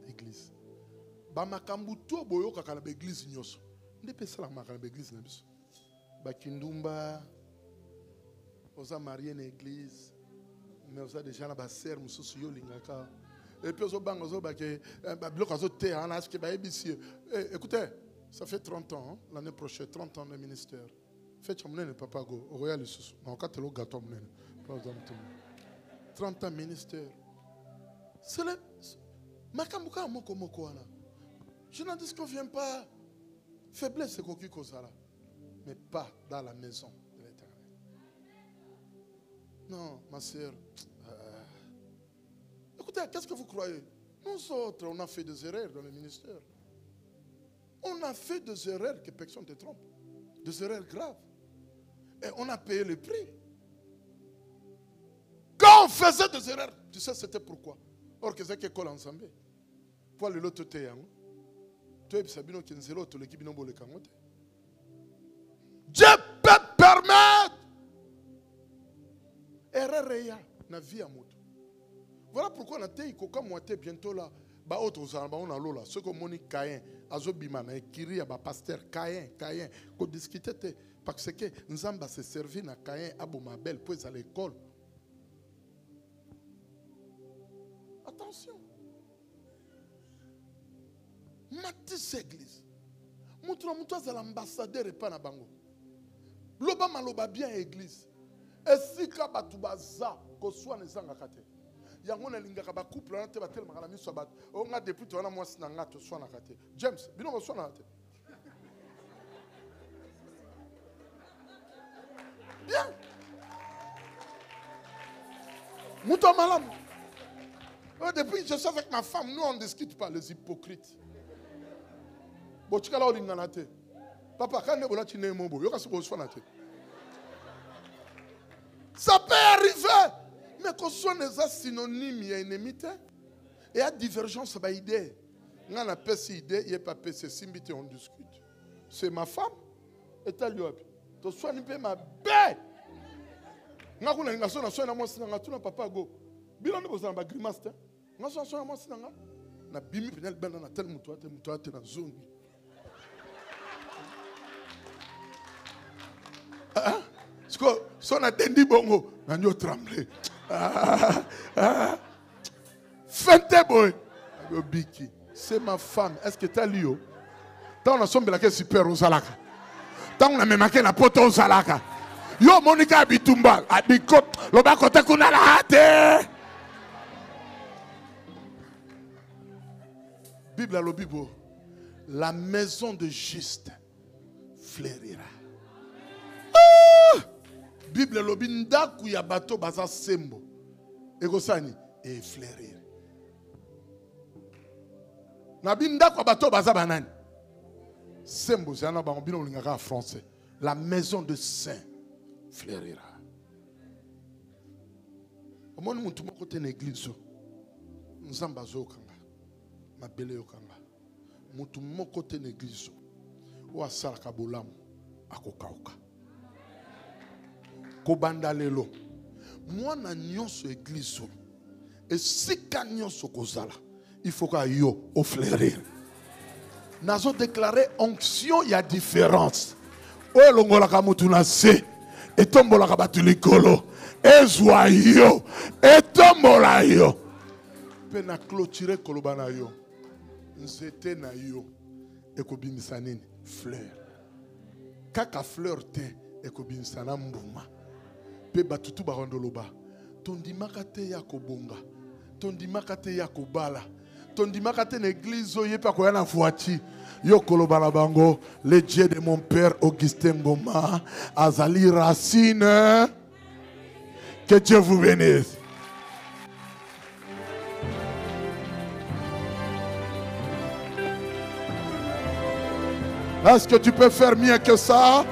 église. Ba makambu to boyo kakana église nyoso. Nde pesa la makana église na biso. Ba kindumba oza marié na église. Mais oza déjà na ba sœur mususu yo lingaka. Et puis ozo banga ozo ba ke ba bloc ozo te en aske ba ebisi. Écoutez, ça fait 30 ans l'année prochaine 30 ans de ministère. Faites mon papa go au royal sous non quand le gâteau mon 30 ans ministère c'est le makambuka moko moko wana je n'en disconviens pas faiblesse c'est coquille kozala mais pas dans la maison de l'Éternel. Non ma sœur écoutez qu'est-ce que vous croyez nous autres on a fait des erreurs dans le ministère on a fait des erreurs que personne ne te trompe des erreurs graves. Et on a payé le prix. Quand on faisait des erreurs, tu sais c'était pourquoi. Or que c'est que l'école ensemble. Pour le lot te yango. Tu es sabino qui nzelo to l'équipe non bolé kangote. Dieu peut permettre. Erreur ya na vie à moto. Voilà pourquoi on a été comme moi bientôt là. Ba autre zamba on a lola. Ce que moni Caïn azobima na ekiri ya ba pasteur Caïn ko discuter parce que Nzamba s'est servi na Caïn Abomabel pour aller à l'école. Attention. Matis église. Montre-moi l'ambassadeur et pas na bango. Loba maloba bien église. Et si kabatubaza ko soit nezanga kate. Yango na lingaka ba couple na te ba tel makala miso ba. O nga depuis to na mwasi na nga to soit na kate. James, bino ko soit na kate. Bien. Mouton malam. Depuis que je suis avec ma femme, nous on ne discute pas, les hypocrites. Papa, quand ça peut arriver. Mais qu'on soit des synonymes, il y a une ennemité. Et il y a divergence d'idées. On a pas ces idées, il n'y a pas ces symbiotes, on discute. C'est ma femme. Et tu as lui. Tu sois un peu ma bête. Tu as une nation, tu as papa go. Bilan de vos grimaces. Tu as un moi, na bimi penel bela na tel muto ate na zongi. son attendi bongo, nanyo tremble. Fente boy. Biki, c'est ma femme. Est-ce que tu as lu? Tant on a sombre la super au salaka. Tant on a même marqué la pote au salaka. Yo Monica Abitumba, Abikot, loba kote kuna la hate. Bible à l'obibo. La maison de juste fleurira. Bible à l'obinda kuya bato baza sembo. Egosani et fleurir. Nabinda kwa bato baza banani. Sembo c'est un abambino lingaka français. La maison de saint fleurira. Au moins nous tout côté l'église. Nous ambazo kanga. Mabele yo kanga. Mutu moko te l'église. Ou asala kabolamu akokauka. Kobanda lelo. Mwana nyonso église. Et sika nyonso kozala. Il faut que yo au fleurir. Nazo déclaré onction, il y a différence. O longola kamutu na se, et tombola kabatu likolo, et joyeux, et tombola yo. Pe na clôturer kolobana yo. Nzete na yo, et kobimisa nini fleur. Kaka fleur te, et kobimisa na mbuma. Pe batutu barondoloba. Tondimaka te ya kobonga. Tondimaka te ya kobala. Tondimaka te l'église oye pa koya na voiture. Yo kolobala bango, le Dieu de mon père Augustin Ngoma, Azali Racine. Que Dieu vous bénisse. Est-ce que tu peux faire mieux que ça?